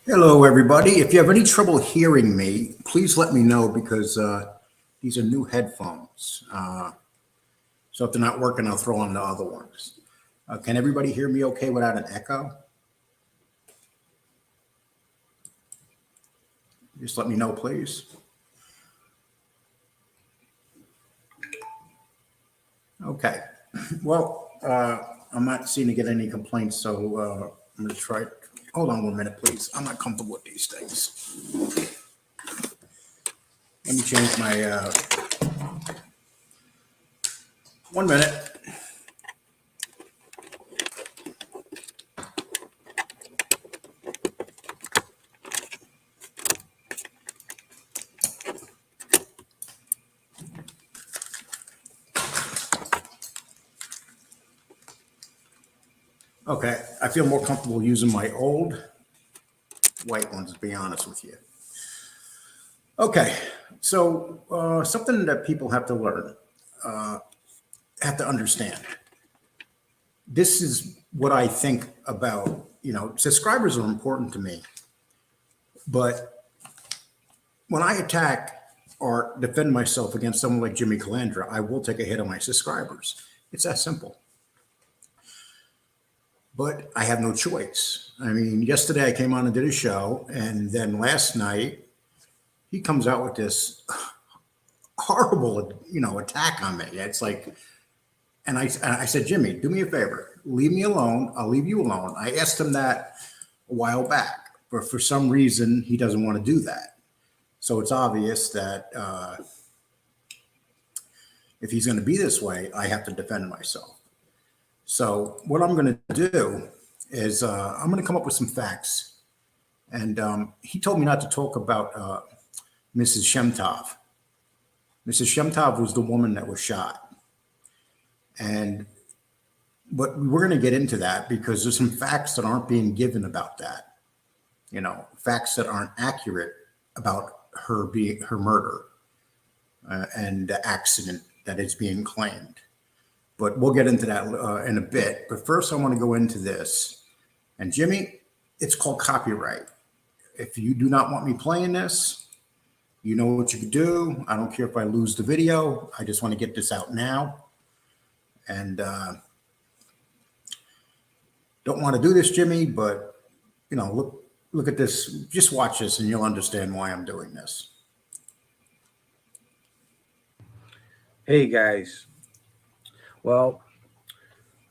Hello, everybody. If you have any trouble hearing me, please let me know because these are new headphones. So if they're not working, I'll throw on the other ones. Can everybody hear me okay without an echo? Just let me know, please. Okay. Well, I'm not seeing to get any complaints, so I'm going to try. Hold on 1 minute, please. I'm not comfortable with these things. Let me change my 1 minute. Okay, I feel more comfortable using my old white ones, to be honest with you. Okay, so something that people have to learn, have to understand. This is what I think about, subscribers are important to me. But when I attack or defend myself against someone like Jimmy Calandra, I will take a hit on my subscribers. It's that simple. But I have no choice. I mean, yesterday I came on and did a show, and then last night he comes out with this horrible, attack on me. It's like, and I said, Jimmy, do me a favor, leave me alone. I'll leave you alone. I asked him that a while back, but for some reason he doesn't want to do that. So it's obvious that if he's going to be this way, I have to defend myself. So what I'm going to do is I'm going to come up with some facts. And he told me not to talk about Mrs. Shemtov. Mrs. Shemtov was the woman that was shot. But we're going to get into that because there's some facts that aren't being given about that. Facts that aren't accurate about her murder and the accident that is being claimed. But we'll get into that in a bit. But first, I want to go into this. And Jimmy, it's called copyright. If you do not want me playing this, you know what you can do. I don't care if I lose the video. I just want to get this out now. And don't want to do this, Jimmy, but, look at this. Just watch this and you'll understand why I'm doing this. Hey, guys. Well,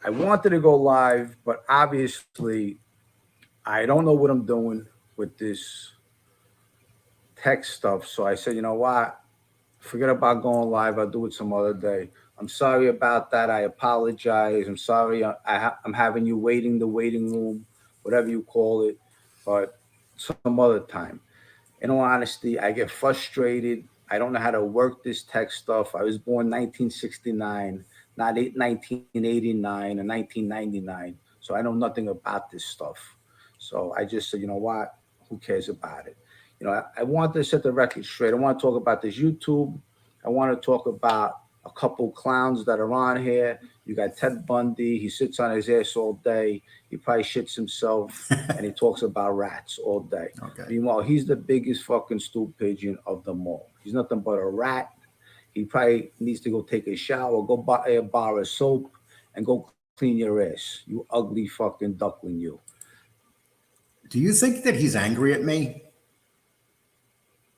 I wanted to go live, but obviously I don't know what I'm doing with this tech stuff. So I said, you know what? Forget about going live. I'll do it some other day. I'm sorry about that. I apologize. I'm sorry. I'm having you waiting the waiting room, whatever you call it, but some other time. In all honesty, I get frustrated. I don't know how to work this tech stuff. I was born 1969. Not 1989 or 1999. So I know nothing about this stuff. So I just said, you know what? Who cares about it? I want to set the record straight. I want to talk about this YouTube. I want to talk about a couple clowns that are on here. You got Ted Bundy. He sits on his ass all day. He probably shits himself and he talks about rats all day. Okay. Meanwhile, he's the biggest fucking stool pigeon of them all. He's nothing but a rat. He probably needs to go take a shower, go buy a bar of soap, and go clean your ass. You ugly fucking duckling, you. Do you think that he's angry at me?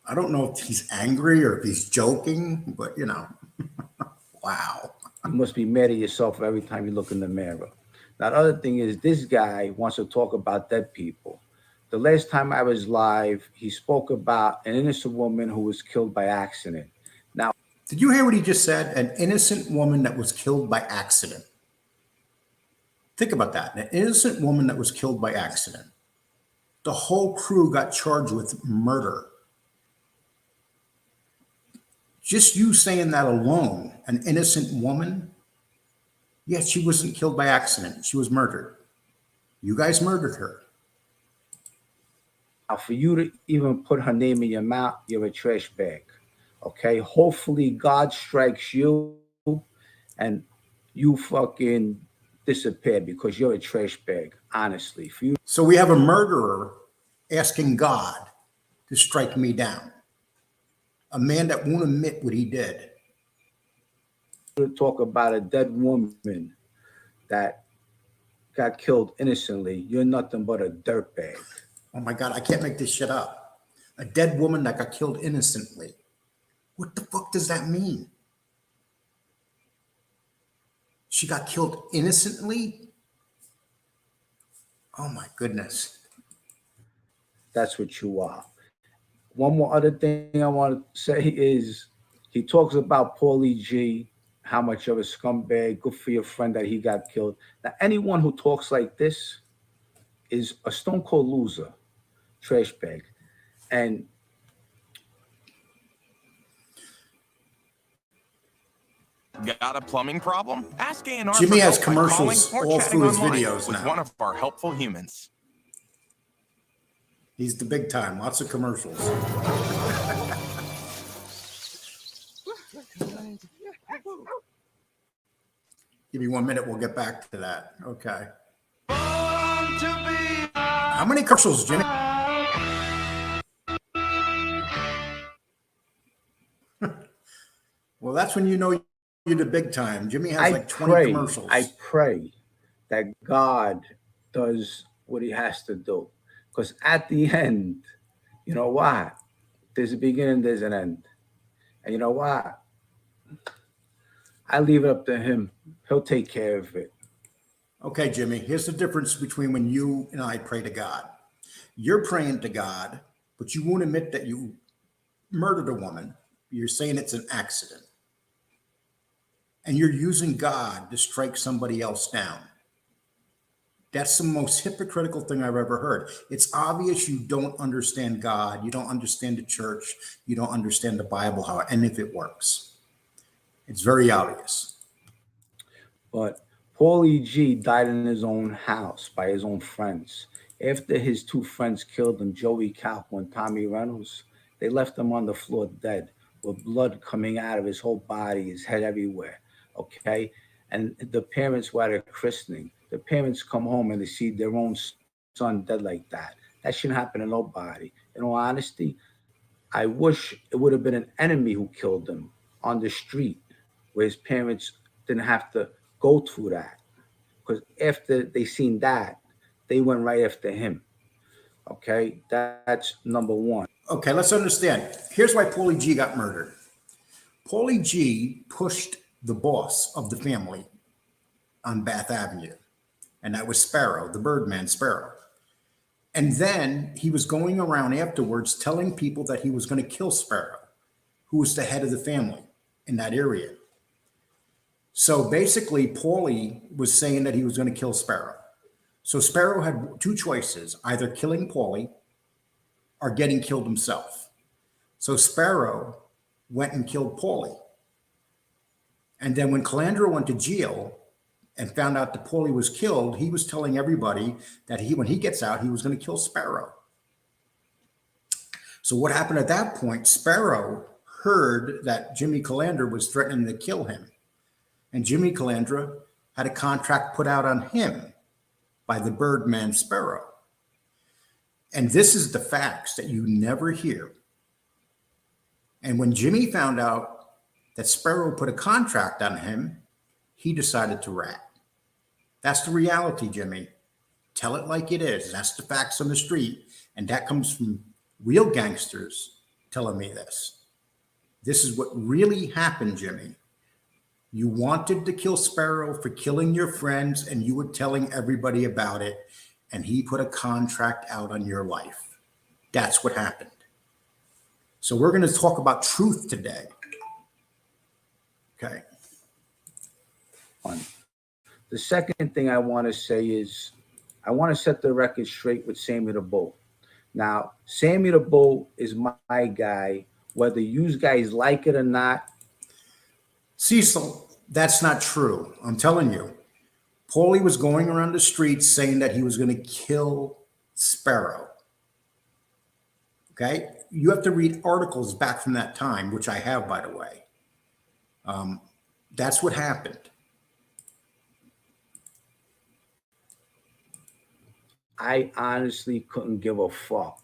I don't know if he's angry or if he's joking, but wow. You must be mad at yourself every time you look in the mirror. Now, the other thing is this guy wants to talk about dead people. The last time I was live, he spoke about an innocent woman who was killed by accident. Now, did you hear what he just said? An innocent woman that was killed by accident. Think about that. An innocent woman that was killed by accident. The whole crew got charged with murder. Just you saying that alone, an innocent woman, yet she wasn't killed by accident. She was murdered. You guys murdered her. Now, for you to even put her name in your mouth, you're a trash bag. Okay? Hopefully God strikes you and you fucking disappear because you're a trash bag, honestly. For you. So we have a murderer asking God to strike me down. A man that won't admit what he did. To talk about a dead woman that got killed innocently, you're nothing but a dirtbag. Oh my God, I can't make this shit up. A dead woman that got killed innocently. What the fuck does that mean? She got killed innocently? Oh my goodness. That's what you are. One more other thing I want to say is he talks about Paulie G, how much of a scumbag, good for your friend that he got killed. Now, anyone who talks like this is a stone cold loser, trash bag. And got a plumbing problem? Ask A&R Jimmy for has help by calling commercials or all chatting through his online videos with now. one of our helpful humans. He's the big time, lots of commercials. Give me 1 minute, we'll get back to that. Okay. How many commercials, Jimmy? Well, that's when you know you're the big time. Jimmy has like 20 commercials. I pray that God does what he has to do. Because at the end, you know what? There's a beginning, there's an end. And you know what? I leave it up to him. He'll take care of it. Okay, Jimmy, here's the difference between when you and I pray to God. You're praying to God, but you won't admit that you murdered a woman. You're saying it's an accident. And you're using God to strike somebody else down. That's the most hypocritical thing I've ever heard. It's obvious you don't understand God. You don't understand the church. You don't understand the Bible, how and if it works. It's very obvious. But Paulie G died in his own house by his own friends. After his two friends killed him, Joey Calco and Tommy Reynolds, they left him on the floor dead with blood coming out of his whole body, his head everywhere. Okay. And the parents were at a christening. The parents come home and they see their own son dead like that. That shouldn't happen to nobody. In all honesty, I wish it would have been an enemy who killed him on the street where his parents didn't have to go through that. Because after they seen that, they went right after him. Okay, that's number one. Okay, let's understand. Here's why Paulie G got murdered. Paulie G pushed the boss of the family on Bath Avenue, and that was Sparrow, the Birdman Sparrow. And then he was going around afterwards telling people that he was going to kill Sparrow, who was the head of the family in that area. So basically, Paulie was saying that he was going to kill Sparrow. So Sparrow had two choices, either killing Paulie or getting killed himself. So Sparrow went and killed Paulie. And then when Calandra went to jail and found out that Paulie was killed, he was telling everybody that when he gets out, he was going to kill Sparrow. So what happened at that point, Sparrow heard that Jimmy Calandra was threatening to kill him. And Jimmy Calandra had a contract put out on him by the Birdman Sparrow. And this is the facts that you never hear. And when Jimmy found out that Sparrow put a contract on him, he decided to rat. That's the reality, Jimmy. Tell it like it is. That's the facts on the street. And that comes from real gangsters telling me this. This is what really happened, Jimmy. You wanted to kill Sparrow for killing your friends, and you were telling everybody about it, and he put a contract out on your life. That's what happened. So we're going to talk about truth today. Okay. The second thing I want to say is I want to set the record straight with Sammy the Bull. Now, Sammy the Bull is my guy, whether you guys like it or not. Cecil, that's not true. I'm telling you. Paulie was going around the streets saying that he was going to kill Sparrow. Okay? You have to read articles back from that time, which I have, by the way. That's what happened. I honestly couldn't give a fuck.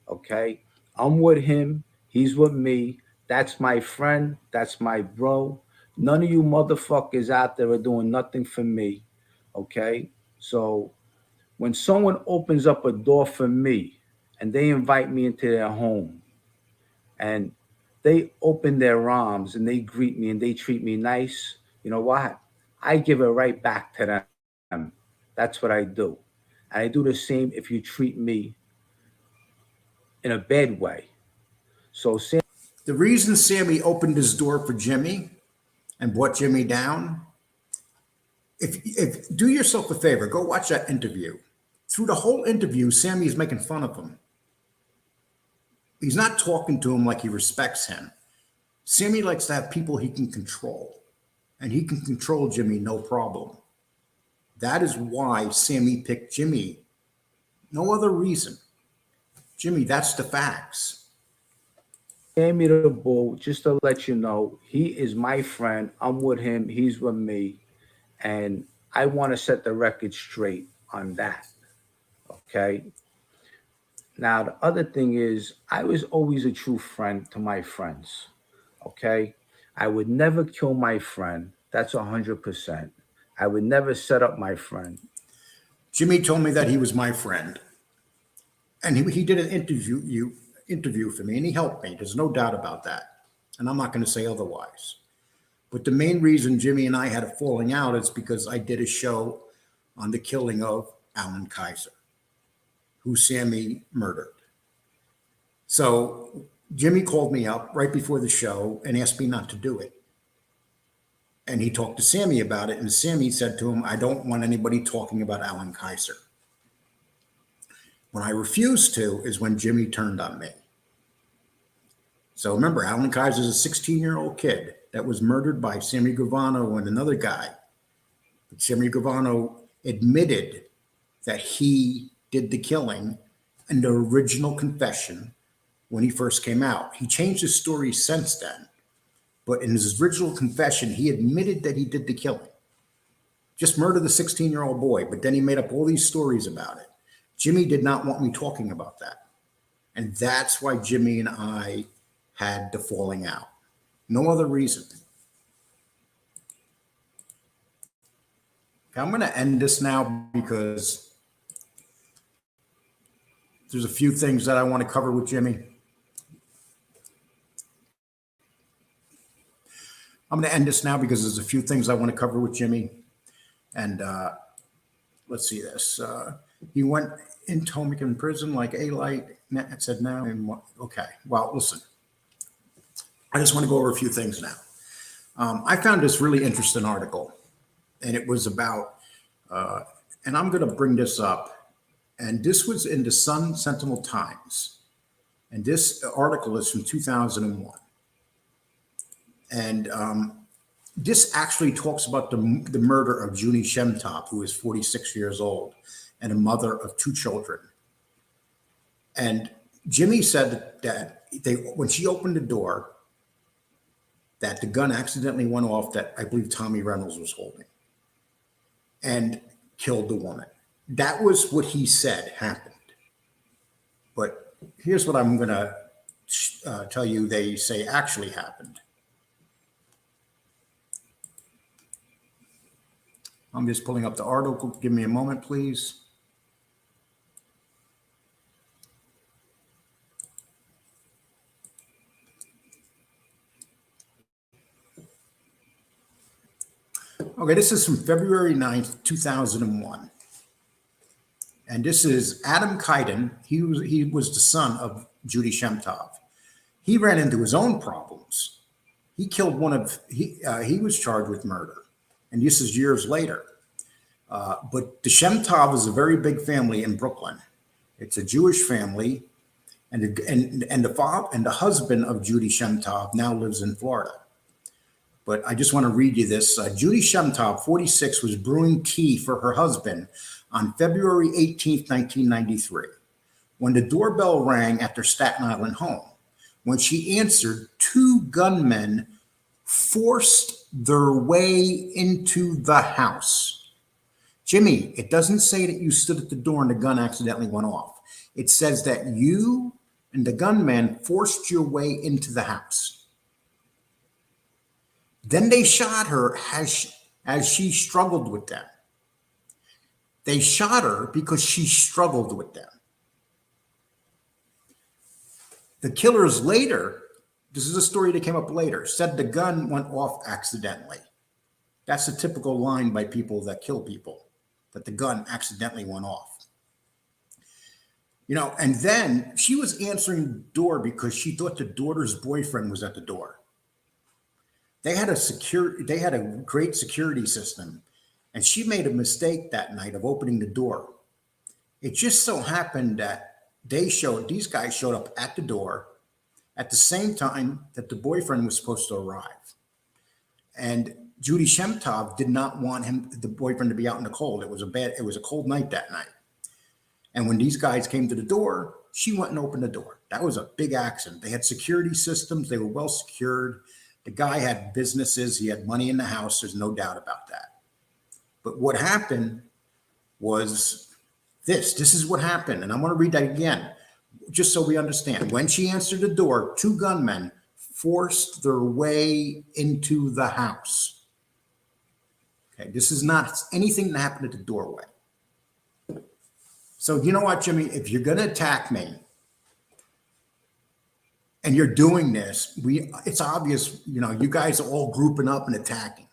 Okay? I'm with him. He's with me. That's my friend. That's my bro. None of you motherfuckers out there are doing nothing for me. Okay? So when someone opens up a door for me and they invite me into their home and they open their arms and they greet me and they treat me nice, you know what? I give it right back to them. That's what I do. And I do the same if you treat me in a bad way. So, The reason Sammy opened his door for Jimmy and brought Jimmy down, if do yourself a favor, go watch that interview. Through the whole interview, Sammy's making fun of him. He's not talking to him like he respects him. Sammy likes to have people he can control, and he can control Jimmy no problem. That is why Sammy picked Jimmy. No other reason. Jimmy, that's the facts. Sammy the Bull, just to let you know, he is my friend. I'm with him. He's with me. And I want to set the record straight on that. Okay. Now, the other thing is, I was always a true friend to my friends. Okay. I would never kill my friend. That's 100%. I would never set up my friend. Jimmy told me that he was my friend, and he did an interview for me, and he helped me. There's no doubt about that, and I'm not going to say otherwise. But the main reason Jimmy and I had a falling out is because I did a show on the killing of Alan Kaiser, who Sammy murdered. So Jimmy called me up right before the show and asked me not to do it. And he talked to Sammy about it, and Sammy said to him, I don't want anybody talking about Alan Kaiser. When I refused to is when Jimmy turned on me. So remember, Alan Kaiser is a 16-year-old kid that was murdered by Sammy Gravano and another guy. But Sammy Gravano admitted that he did the killing in the original confession when he first came out. He changed his story since then. But in his original confession, he admitted that he did the killing. Just murdered the 16-year-old boy, but then he made up all these stories about it. Jimmy did not want me talking about that. And that's why Jimmy and I had the falling out. No other reason. Okay, I'm going to end this now because there's a few things that I want to cover with Jimmy. I'm going to end this now because there's a few things I want to cover with Jimmy. And let's see this. He went into home in prison like Alite. It said now. Okay. Well, listen. I just want to go over a few things now. I found this really interesting article, and it was about, and I'm going to bring this up, and this was in the Sun Sentinel Times, and this article is from 2001. And this actually talks about the murder of Judy Shemtov, who is 46 years old and a mother of 2 children. And Jimmy said that when she opened the door, that the gun accidentally went off that I believe Tommy Reynolds was holding and killed the woman. That was what he said happened. But here's what I'm going to tell you they say actually happened. I'm just pulling up the article. Give me a moment, please. Okay, this is from February 9th, 2001. And this is Adam Kaidan. He was the son of Judy Shemtov. He ran into his own problems. He killed he was charged with murder. And this is years later. But the Shemtov is a very big family in Brooklyn. It's a Jewish family. And the husband of Judy Shemtov now lives in Florida. But I just want to read you this. Judy Shemtov, 46, was brewing tea for her husband on February 18th, 1993, when the doorbell rang at their Staten Island home. When she answered, 2 gunmen forced their way into the house. Jimmy, it doesn't say that you stood at the door and the gun accidentally went off. It says that you and the gunman forced your way into the house. Then they shot her as she struggled with them. They shot her because she struggled with them. The killers later, this is a story that came up later, said the gun went off accidentally. That's a typical line by people that kill people, that the gun accidentally went off. You know, and then she was answering the door because she thought the daughter's boyfriend was at the door. They had a great security system, and she made a mistake that night of opening the door. It just so happened that these guys showed up at the door at the same time that the boyfriend was supposed to arrive. And Judy Shemtov did not want the boyfriend to be out in the cold. It was a cold night that night. And when these guys came to the door, she went and opened the door. That was a big accident. They had security systems. They were well secured. The guy had businesses. He had money in the house. There's no doubt about that. But what happened was this is what happened. And I'm going to read that again, just so we understand. When she answered the door, 2 gunmen forced their way into the house. Okay, this is not anything that happened at the doorway. So you know what, Jimmy, if you're going to attack me and you're doing this, it's obvious, you know, you guys are all grouping up and attacking.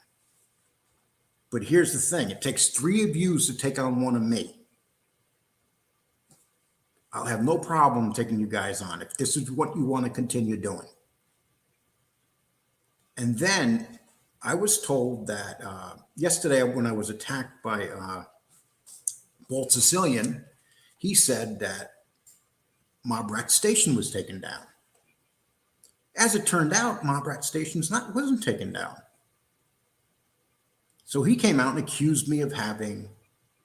But here's the thing. It takes 3 of you to take on 1 of me. I'll have no problem taking you guys on if this is what you want to continue doing. And then I was told that yesterday when I was attacked by Walt Sicilian, he said that Mob Rat Station was taken down. As it turned out, Mob Rat Station wasn't taken down. So he came out and accused me of having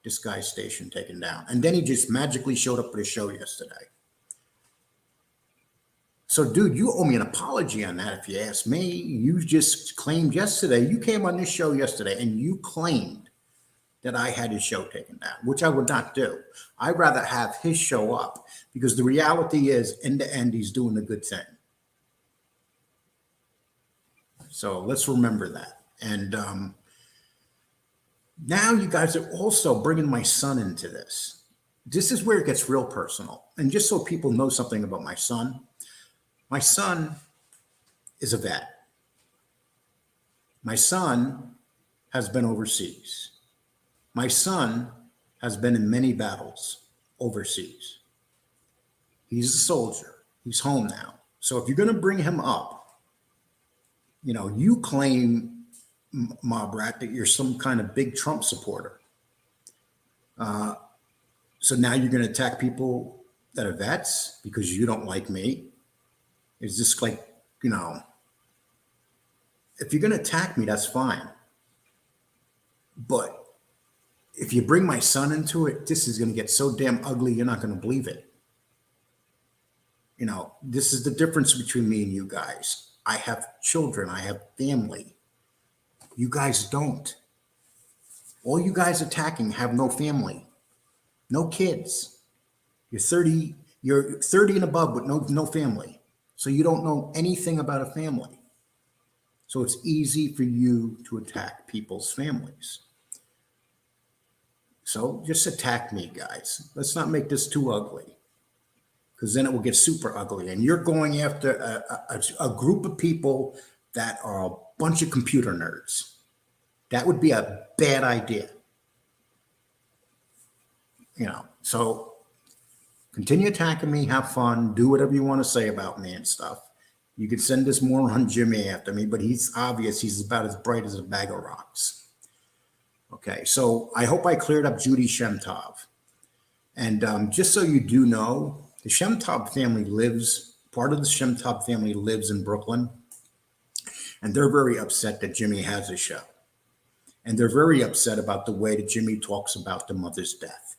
this guy's station taken down. And then he just magically showed up at a show yesterday. So, dude, you owe me an apology on that if you ask me. You just claimed yesterday, you came on this show yesterday and you claimed that I had his show taken down, which I would not do. I'd rather have his show up because the reality is, in the end, he's doing a good thing. So let's remember that. And now you guys are also bringing my son into this. This is where it gets real personal. And just so people know something about my son is a vet. My son has been overseas. My son has been in many battles overseas. He's a soldier. He's home now. So if you're going to bring him up, you know, you claim, Mob Rat, that you're some kind of big Trump supporter. So now you're going to attack people that are vets because you don't like me. It's just like, you know, if you're going to attack me, that's fine. But if you bring my son into it, this is going to get so damn ugly, you're not going to believe it. You know, this is the difference between me and you guys. I have children. I have family. You guys don't. All you guys attacking have no family, no kids. You're 30 and above, but no family. So you don't know anything about a family. So it's easy for you to attack people's families. So just attack me, guys. Let's not make this too ugly, because then it will get super ugly. And you're going after a group of people that are a bunch of computer nerds. That would be a bad idea. You know, so continue attacking me, have fun, do whatever you want to say about me and stuff. You could send this moron Jimmy after me, but he's obvious he's about as bright as a bag of rocks. Okay, so I hope I cleared up Judy Shemtov. And just so you do know, the Shemtov family part of the Shemtov family lives in Brooklyn. And they're very upset that Jimmy has a show. And they're very upset about the way that Jimmy talks about the mother's death.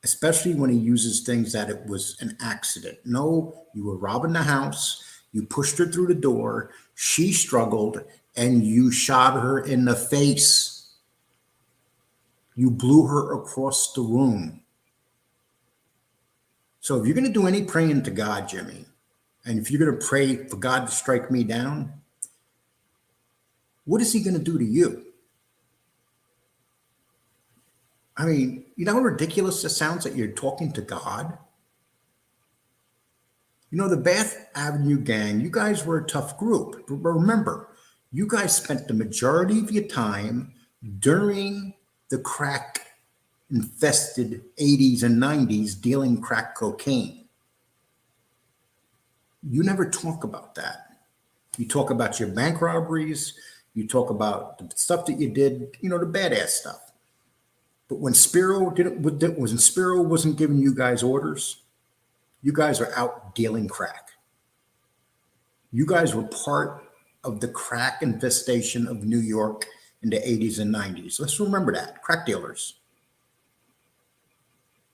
Especially when he uses things that it was an accident. No, you were robbing the house. You pushed her through the door. She struggled and you shot her in the face. You blew her across the room. So if you're going to do any praying to God, Jimmy, and if you're going to pray for God to strike me down, what is he going to do to you? I mean, you know how ridiculous it sounds that you're talking to God? You know, the Bath Avenue gang, you guys were a tough group. But remember, you guys spent the majority of your time during the crack infested 80s and 90s dealing crack cocaine. You never talk about that. You talk about your bank robberies. You talk about the stuff that you did, you know, the badass stuff. But when Spiro wasn't giving you guys orders, you guys are out dealing crack. You guys were part of the crack infestation of New York in the 80s and 90s. Let's remember that. Crack dealers.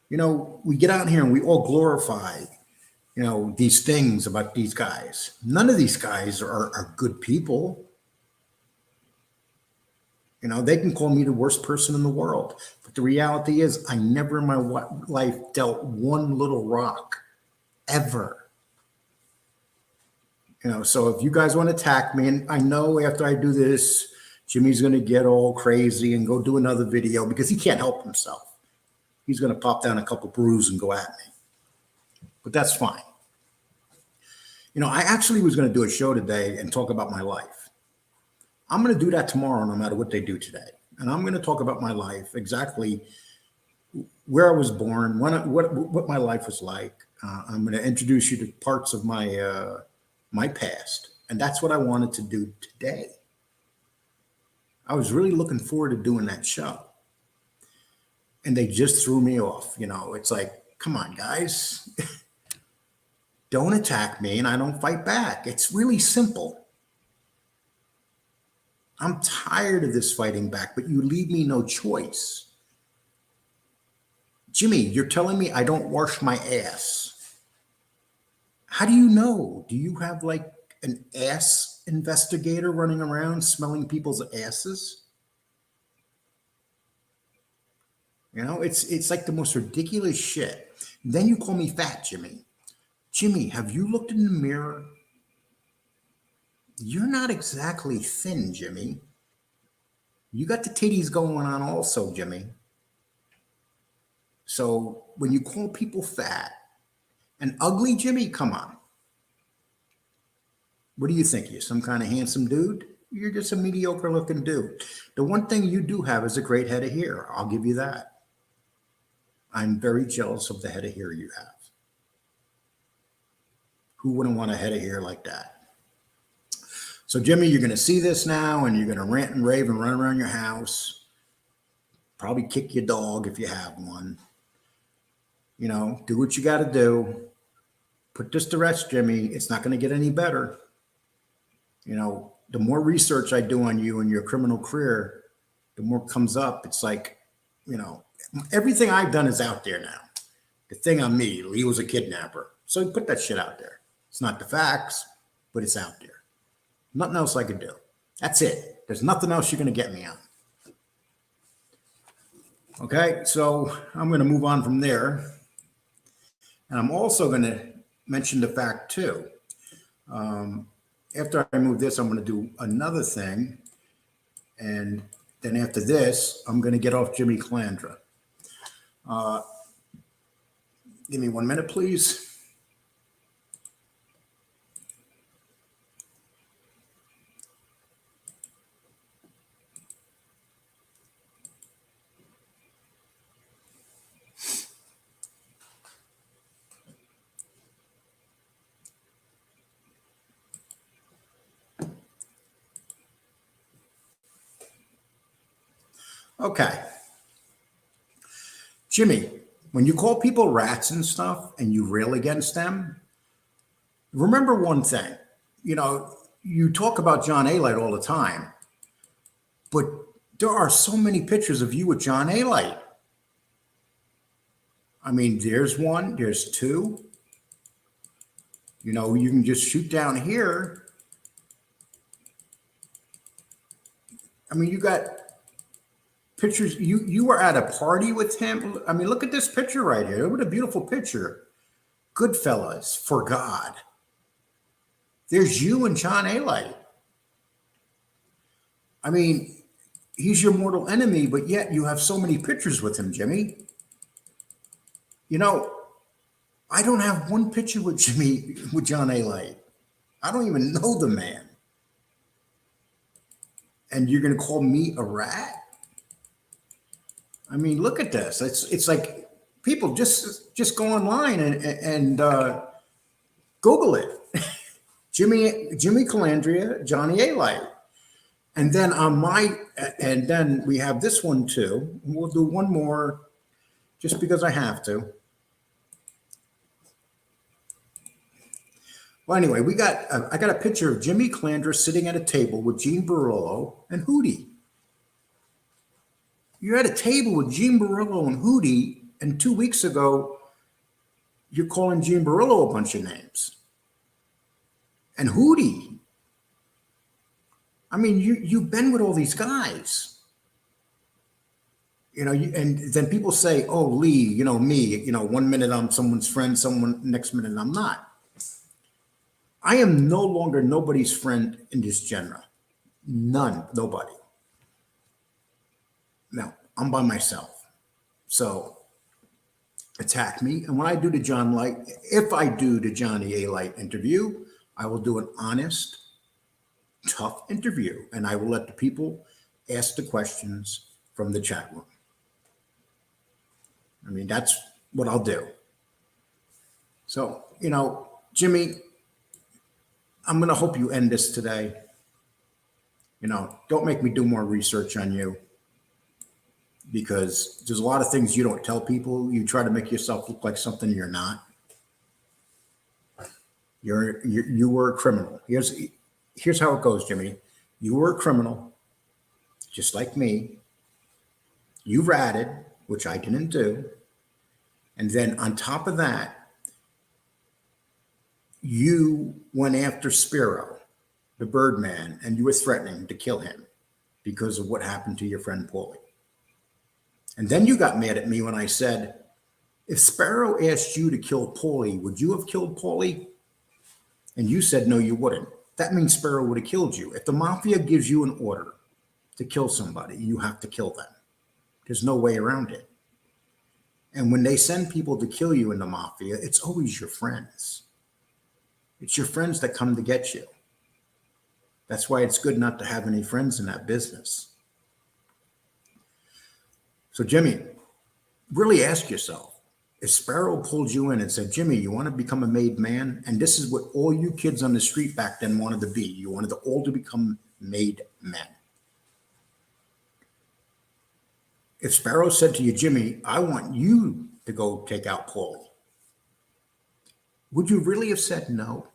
You know, we get out here and we all glorify, you know, these things about these guys. None of these guys are good people. You know, they can call me the worst person in the world. But the reality is I never in my life dealt one little rock, ever. You know, so if you guys want to attack me, and I know after I do this, Jimmy's going to get all crazy and go do another video because he can't help himself. He's going to pop down a couple brews and go at me. But that's fine. You know, I actually was going to do a show today and talk about my life. I'm going to do that tomorrow, no matter what they do today. And I'm going to talk about my life, exactly where I was born, what my life was like. I'm going to introduce you to parts of my my past. And that's what I wanted to do today. I was really looking forward to doing that show. And they just threw me off. You know, it's like, come on, guys. Don't attack me and I don't fight back. It's really simple. I'm tired of this fighting back, but you leave me no choice. Jimmy, you're telling me I don't wash my ass. How do you know? Do you have like an ass investigator running around smelling people's asses? You know, it's like the most ridiculous shit. Then you call me fat, Jimmy. Jimmy, have you looked in the mirror? You're not exactly thin, Jimmy. You got the titties going on also, Jimmy. So when you call people fat and ugly, Jimmy, come on. What do you think? You're some kind of handsome dude? You're just a mediocre looking dude. The one thing you do have is a great head of hair. I'll give you that. I'm very jealous of the head of hair you have. Who wouldn't want a head of hair like that? So, Jimmy, you're going to see this now, and you're going to rant and rave and run around your house. Probably kick your dog if you have one. You know, do what you got to do. Put this to rest, Jimmy. It's not going to get any better. You know, the more research I do on you and your criminal career, the more comes up. It's like, you know, everything I've done is out there now. The thing on me, Lee was a kidnapper. So put that shit out there. It's not the facts, but it's out there. Nothing else I could do. That's it. There's nothing else you're going to get me on. Okay, so I'm going to move on from there. And I'm also going to mention the fact, too. After I move this, I'm going to do another thing. And then after this, I'm going to get off Jimmy Calandra. Give me 1 minute, please. Okay. Jimmy, when you call people rats and stuff and you rail against them, remember one thing. You know, you talk about John Alite all the time, but there are so many pictures of you with John Alite. I mean, there's one, there's two. You know, you can just shoot down here. I mean, you got pictures. You were at a party with him. I mean, look at this picture right here. What a beautiful picture. Goodfellas, for God. There's you and John Alite. I mean, he's your mortal enemy, but yet you have so many pictures with him, Jimmy. You know, I don't have one picture with John Alite. I don't even know the man. And you're going to call me a rat? I mean, look at this. It's like people just go online and Google it. Jimmy Calandra, Johnny Alite. And then and then we have this one too. We'll do one more just because I have to. Well, anyway, I got a picture of Jimmy Calandra sitting at a table with Gene Barillo and Hootie. You're at a table with Gene Barillo and Hootie, and 2 weeks ago, you're calling Gene Barillo a bunch of names. And Hootie. I mean, you've been with all these guys. You know, and then people say, oh, Lee, you know, me, you know, 1 minute I'm someone's friend, next minute I'm not. I am no longer nobody's friend in this genre. None, nobody. No, I'm by myself. So attack me. And when I do the if I do the Johnny Alite interview, I will do an honest, tough interview. And I will let the people ask the questions from the chat room. I mean, that's what I'll do. So, you know, Jimmy, I'm going to hope you end this today. You know, don't make me do more research on you, because there's a lot of things you don't tell people. You try to make yourself look like something you're not. You were a criminal. Here's how it goes, Jimmy. You were a criminal, just like me. You ratted, which I didn't do. And then on top of that, you went after Spiro, the Birdman, and you were threatening to kill him because of what happened to your friend Paulie. And then you got mad at me when I said, if Sparrow asked you to kill Paulie, would you have killed Paulie? And you said, no, you wouldn't. That means Sparrow would have killed you. If the mafia gives you an order to kill somebody, you have to kill them. There's no way around it. And when they send people to kill you in the mafia, it's always your friends. It's your friends that come to get you. That's why it's good not to have any friends in that business. So, Jimmy, really ask yourself, if Sparrow pulled you in and said, Jimmy, you want to become a made man? And this is what all you kids on the street back then wanted to be. You wanted all to become made men. If Sparrow said to you, Jimmy, I want you to go take out Paulie, would you really have said no?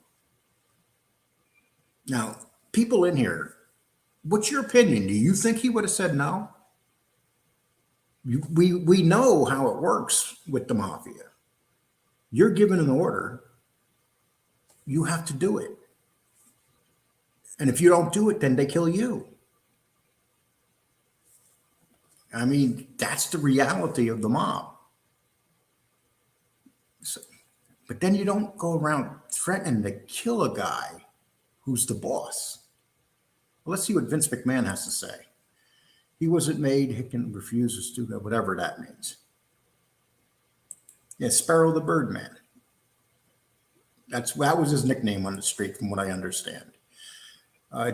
Now, people in here, what's your opinion? Do you think he would have said no? We know how it works with the mafia. You're given an order, you have to do it. And if you don't do it, then they kill you. I mean, that's the reality of the mob. So, but then you don't go around threatening to kill a guy who's the boss. Well, let's see what Vince McMahon has to say. He wasn't made, he can refuse to do whatever that means. Yeah, Sparrow the Birdman. That was his nickname on the street, from what I understand.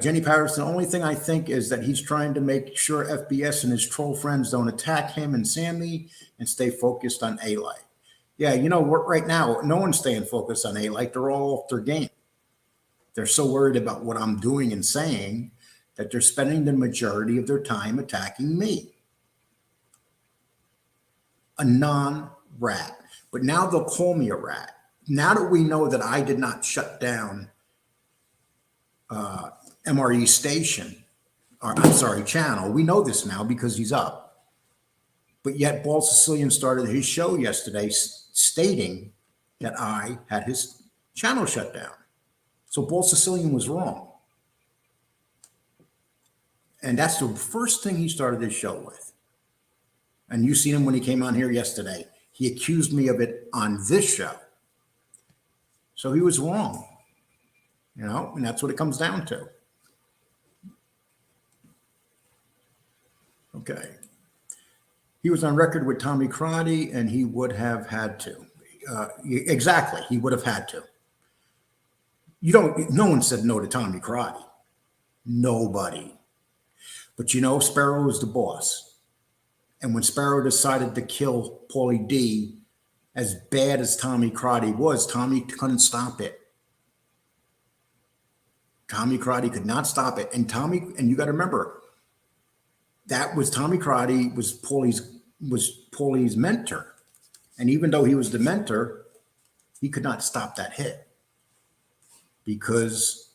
Jenny Paris, the only thing I think is that he's trying to make sure FBS and his troll friends don't attack him and Sammy and stay focused on Alite. Yeah, you know what? Right now, no one's staying focused on Alite. They're all off their game. They're so worried about what I'm doing and saying that they're spending the majority of their time attacking me. A non-rat. But now they'll call me a rat. Now that we know that I did not shut down MRE station, or I'm sorry, channel, we know this now because he's up. But yet Bald Sicilian started his show yesterday stating that I had his channel shut down. So Bald Sicilian was wrong. And that's the first thing he started his show with. And you seen him when he came on here yesterday. He accused me of it on this show. So he was wrong, and that's what it comes down to. Okay. He was on record with Tommy Karate, and he would have had to. Exactly. He would have had to. No one said no to Tommy Karate. Nobody. But Sparrow was the boss. And when Sparrow decided to kill Paulie D, as bad as Tommy Karate was, Tommy couldn't stop it. Tommy Karate could not stop it. And you got to remember, that was Tommy Karate was Paulie's mentor. And even though he was the mentor, he could not stop that hit because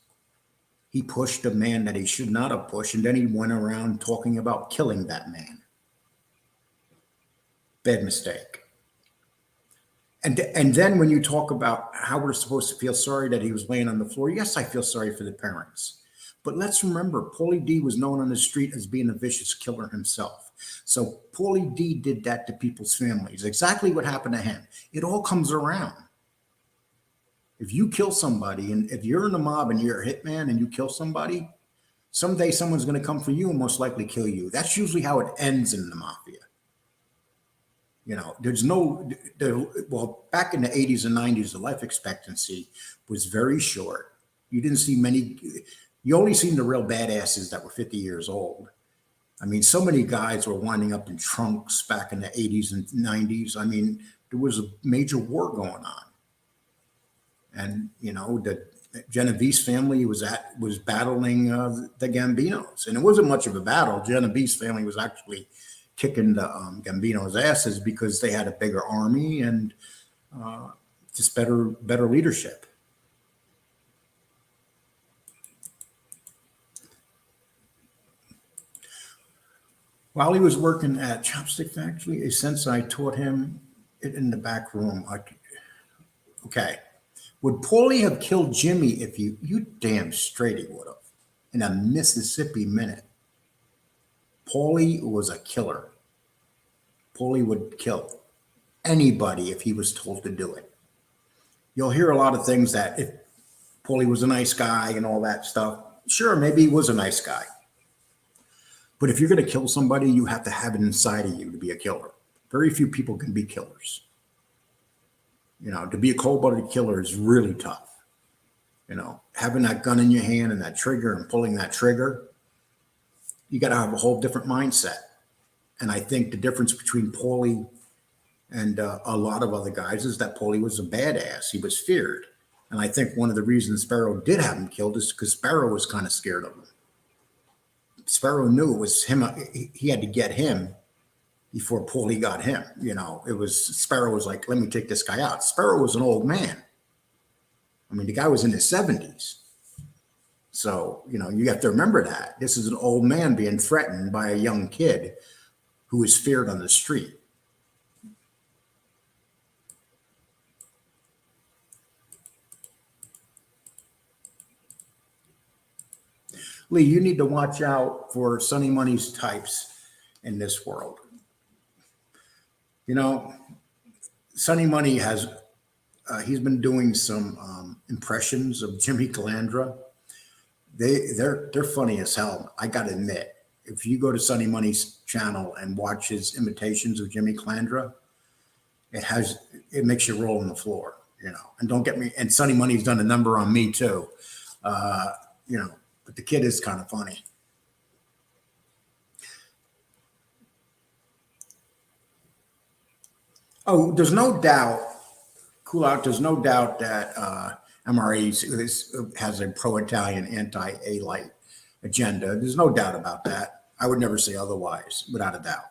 he pushed a man that he should not have pushed. And then he went around talking about killing that man. Bad mistake. And then when you talk about how we're supposed to feel sorry that he was laying on the floor, yes, I feel sorry for the parents. But let's remember, Paulie D was known on the street as being a vicious killer himself. So Paulie D did that to people's families. Exactly what happened to him. It all comes around. If you kill somebody, and if you're in the mob and you're a hitman and you kill somebody, someday someone's going to come for you and most likely kill you. That's usually how it ends in the mafia. Back in the 80s and 90s, the life expectancy was very short. You didn't see many, you only seen the real badasses that were 50 years old. I mean, so many guys were winding up in trunks back in the 80s and 90s. I mean, there was a major war going on. And, the Genovese family was battling the Gambinos. And it wasn't much of a battle. Genovese family was actually kicking the Gambino's asses because they had a bigger army and just better leadership. While he was working at Chopstick Factory, a sensei taught him it in the back room. Okay. Would Paulie have killed Jimmy if you damn straight he would have in a Mississippi Minute? Paulie was a killer. Paulie would kill anybody if he was told to do it. You'll hear a lot of things that if Paulie was a nice guy and all that stuff, sure, maybe he was a nice guy. But if you're going to kill somebody, you have to have it inside of you to be a killer. Very few people can be killers. To be a cold-blooded killer is really tough. Having that gun in your hand and that trigger and pulling that trigger, you got to have a whole different mindset. And I think the difference between Paulie and a lot of other guys is that Paulie was a badass. He was feared. And I think one of the reasons Sparrow did have him killed is because Sparrow was kind of scared of him. Sparrow knew it was him. He had to get him before Paulie got him. Sparrow was like, let me take this guy out. Sparrow was an old man. I mean, the guy was in his 70s. So, you have to remember that. This is an old man being threatened by a young kid who is feared on the street. Lee, you need to watch out for Sonny Money's types in this world. Sonny Money he's been doing some impressions of Jimmy Calandra. They're funny as hell. I got to admit, if you go to Sonny Money's channel and watch his imitations of Jimmy Calandra, it makes you roll on the floor, and don't get me, and Sonny Money's done a number on me too, but the kid is kind of funny. Oh, there's no doubt, cool out, there's no doubt that MRE has a pro-Italian, anti-Alite agenda. There's no doubt about that. I would never say otherwise, without a doubt.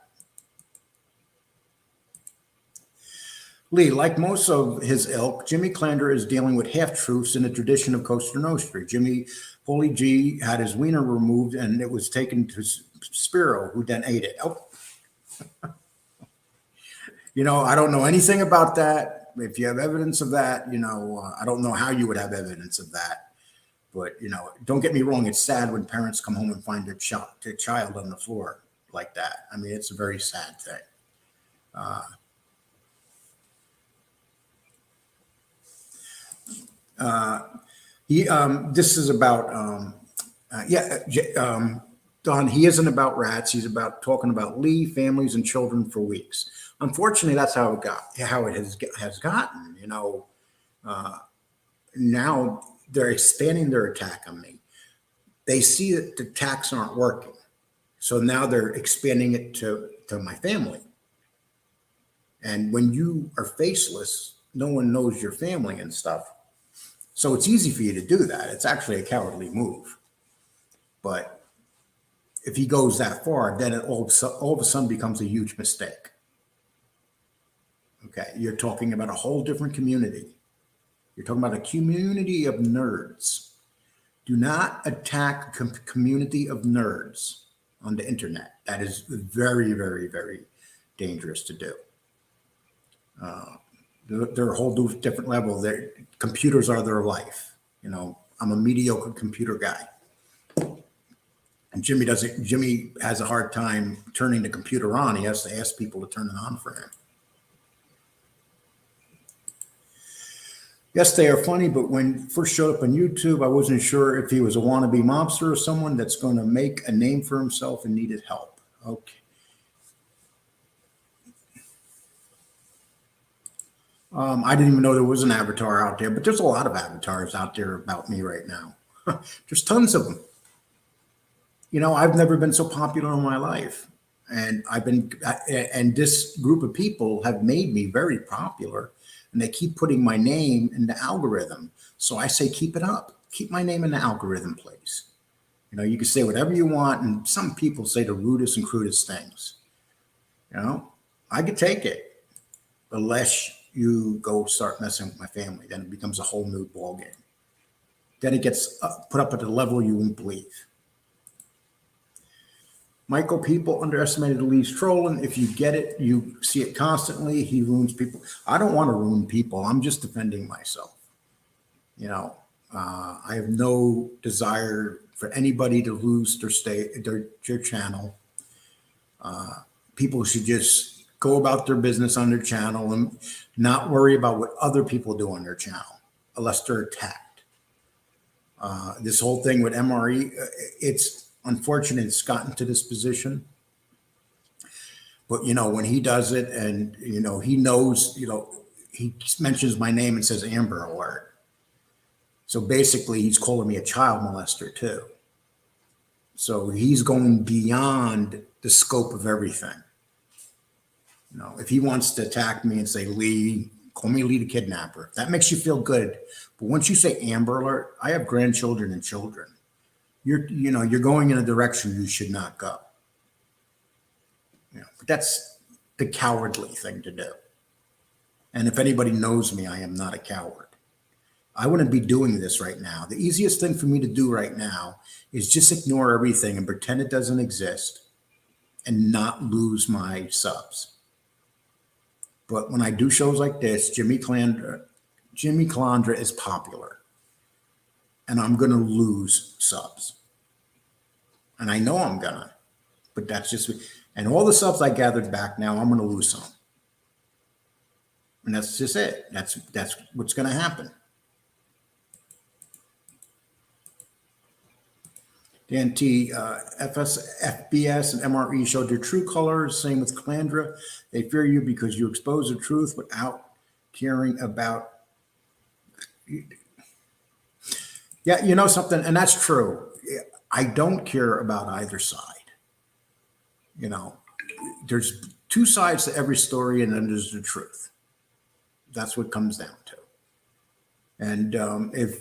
Lee, like most of his ilk, Jimmy Calandra is dealing with half-truths in the tradition of Costa Nostra. Paulie G had his wiener removed and it was taken to Spiro, who then ate it. Oh. I don't know anything about that. If you have evidence of that, I don't know how you would have evidence of that. But, don't get me wrong. It's sad when parents come home and find their child on the floor like that. I mean, it's a very sad thing. This is about, Don, he isn't about rats. He's about talking about Lee, families, and children for weeks. Unfortunately, that's how it has gotten. Now they're expanding their attack on me. They see that the attacks aren't working, so now they're expanding it to my family. And when you are faceless, no one knows your family and stuff. So it's easy for you to do that. It's actually a cowardly move. But if he goes that far, then it all of a sudden becomes a huge mistake. Okay, you're talking about a whole different community. You're talking about a community of nerds. Do not attack a community of nerds on the internet. That is very, very, very dangerous to do. They're a whole different level. Computers are their life. I'm a mediocre computer guy. And Jimmy has a hard time turning the computer on. He has to ask people to turn it on for him. Yes, they are funny, but when first showed up on YouTube, I wasn't sure if he was a wannabe mobster or someone that's going to make a name for himself and needed help. Okay. I didn't even know there was an avatar out there, but there's a lot of avatars out there about me right now. There's tons of them. I've never been so popular in my life, and this group of people have made me very popular, and they keep putting my name in the algorithm. So I say, keep it up. Keep my name in the algorithm, please. You can say whatever you want, and some people say the rudest and crudest things. I could take it, unless you go start messing with my family. Then it becomes a whole new ballgame. Then it gets put up at a level you won't believe. Michael, people underestimated Lee's trolling. If you get it, you see it constantly. He ruins people. I don't want to ruin people. I'm just defending myself. I have no desire for anybody to lose their channel. People should just go about their business on their channel and not worry about what other people do on their channel, unless they're attacked. This whole thing with MRE, it's unfortunate it's gotten to this position. But, when he does it and, he knows, he mentions my name and says Amber Alert. So basically he's calling me a child molester too. So he's going beyond the scope of everything. If he wants to attack me and say, Lee, call me Lee the kidnapper, that makes you feel good. But once you say Amber Alert, I have grandchildren and children. You're going in a direction you should not go. But that's the cowardly thing to do. And if anybody knows me, I am not a coward. I wouldn't be doing this right now. The easiest thing for me to do right now is just ignore everything and pretend it doesn't exist and not lose my subs. But when I do shows like this, Jimmy Calandra is popular, and I'm going to lose subs. And I know I'm gonna, but that's just, and all the subs I gathered back now, I'm going to lose some. And that's just it. That's what's going to happen. Dan T, FBS and MRE showed their true colors. Same with Calandra. They fear you because you expose the truth without caring about. Yeah, something, and that's true. I don't care about either side. There's two sides to every story, and then there's the truth. That's what it comes down to. And if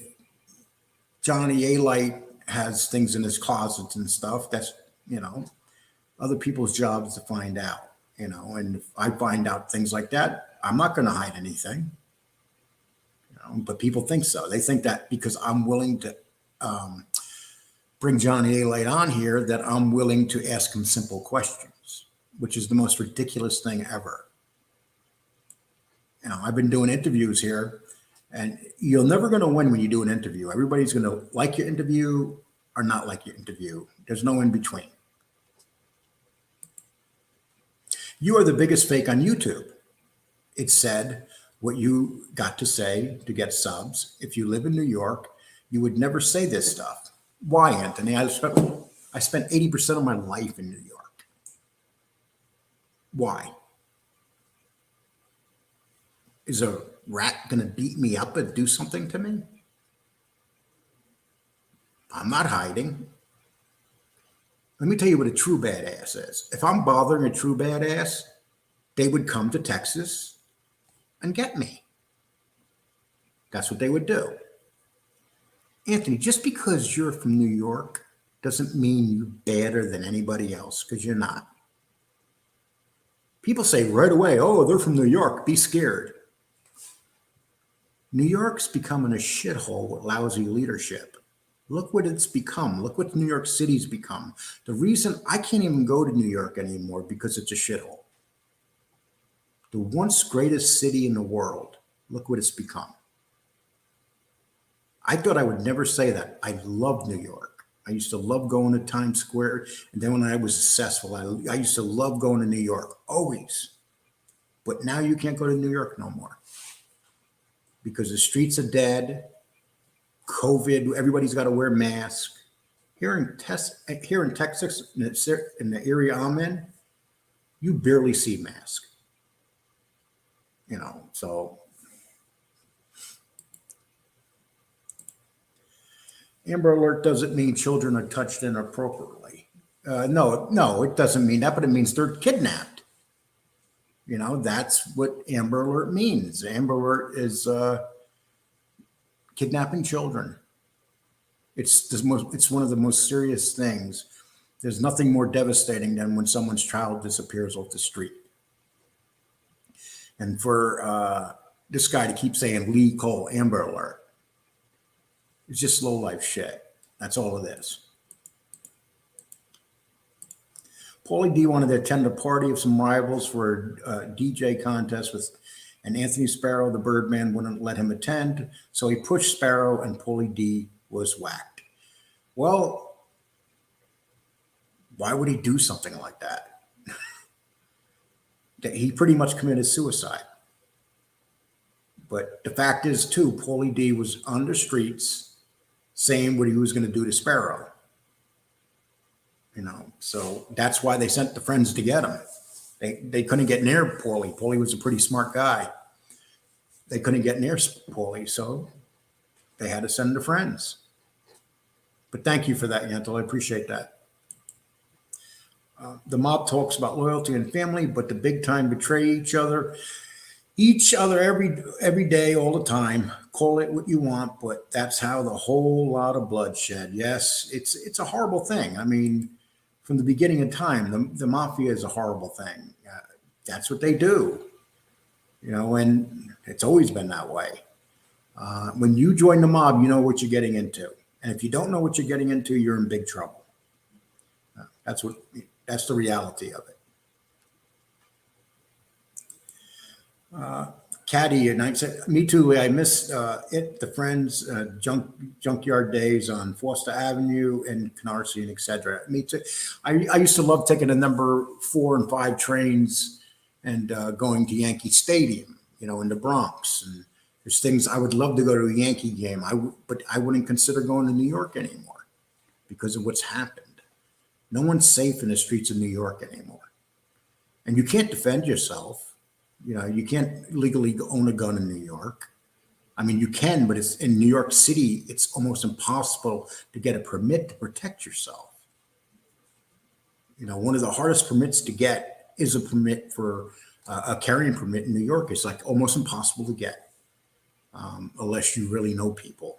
Johnny Alite has things in his closets and stuff, that's, other people's jobs to find out, and if I find out things like that, I'm not going to hide anything, but people think so. They think that because I'm willing to bring Johnny Alite on here, that I'm willing to ask him simple questions, which is the most ridiculous thing ever. I've been doing interviews here, and you're never going to win when you do an interview. Everybody's going to like your interview or not like your interview. There's no in between. You are the biggest fake on YouTube. It said what you got to say to get subs. If you live in New York, you would never say this stuff. Why, Anthony? I spent 80% of my life in New York. Why? Is a rat going to beat me up and do something to me? I'm not hiding. Let me tell you what a true badass is. If I'm bothering a true badass, they would come to Texas and get me. That's what they would do. Anthony, just because you're from New York doesn't mean you're better than anybody else, because you're not. People say right away, oh, they're from New York, be scared. New York's becoming a shithole with lousy leadership. Look what it's become. Look what New York City's become. The reason I can't even go to New York anymore because it's a shithole. The once greatest city in the world, look what it's become. I thought I would never say that. I love New York. I used to love going to Times Square. And then when I was successful, I used to love going to New York, always. But now you can't go to New York no more because the streets are dead. COVID, everybody's got to wear masks. Here in Texas, in the area I'm in, you barely see masks. So Amber Alert doesn't mean children are touched inappropriately. No, it doesn't mean that, but it means they're kidnapped. That's what Amber Alert means. Amber Alert is kidnapping children. It's one of the most serious things. There's nothing more devastating than when someone's child disappears off the street. And for this guy to keep saying Lee Cole, Amber Alert, it's just low life shit. That's all it is. Paulie D wanted to attend a party of some rivals for a DJ contest and Anthony Sparrow, the Birdman, wouldn't let him attend. So he pushed Sparrow and Paulie D was whacked. Well, why would he do something like that? He pretty much committed suicide. But the fact is, too, Paulie D was on the streets saying what he was going to do to Sparrow. So that's why they sent the friends to get him. They couldn't get near Paulie. Paulie was a pretty smart guy. They couldn't get near Paulie, so they had to send the friends. But thank you for that, Yantel. I appreciate that. The mob talks about loyalty and family, but the big time betray each other every day, all the time. Call it what you want, but that's how the whole lot of bloodshed. Yes, it's a horrible thing. I mean, from the beginning of time, the mafia is a horrible thing. That's what they do, and it's always been that way. When you join the mob, you know what you're getting into. And if you don't know what you're getting into, you're in big trouble. That's the reality of it. Caddy and I said, me too. I miss the friends, junkyard days on Foster Avenue and Canarsie and etc. Me too. I used to love taking the number 4 and 5 trains and going to Yankee Stadium, in the Bronx. And there's things I would love to go to a Yankee game. But I wouldn't consider going to New York anymore because of what's happened. No one's safe in the streets of New York anymore. And you can't defend yourself. You can't legally own a gun in New York. I mean, you can, but it's in New York City, it's almost impossible to get a permit to protect yourself. One of the hardest permits to get is a permit for a carrying permit in New York. It's like almost impossible to get unless you really know people.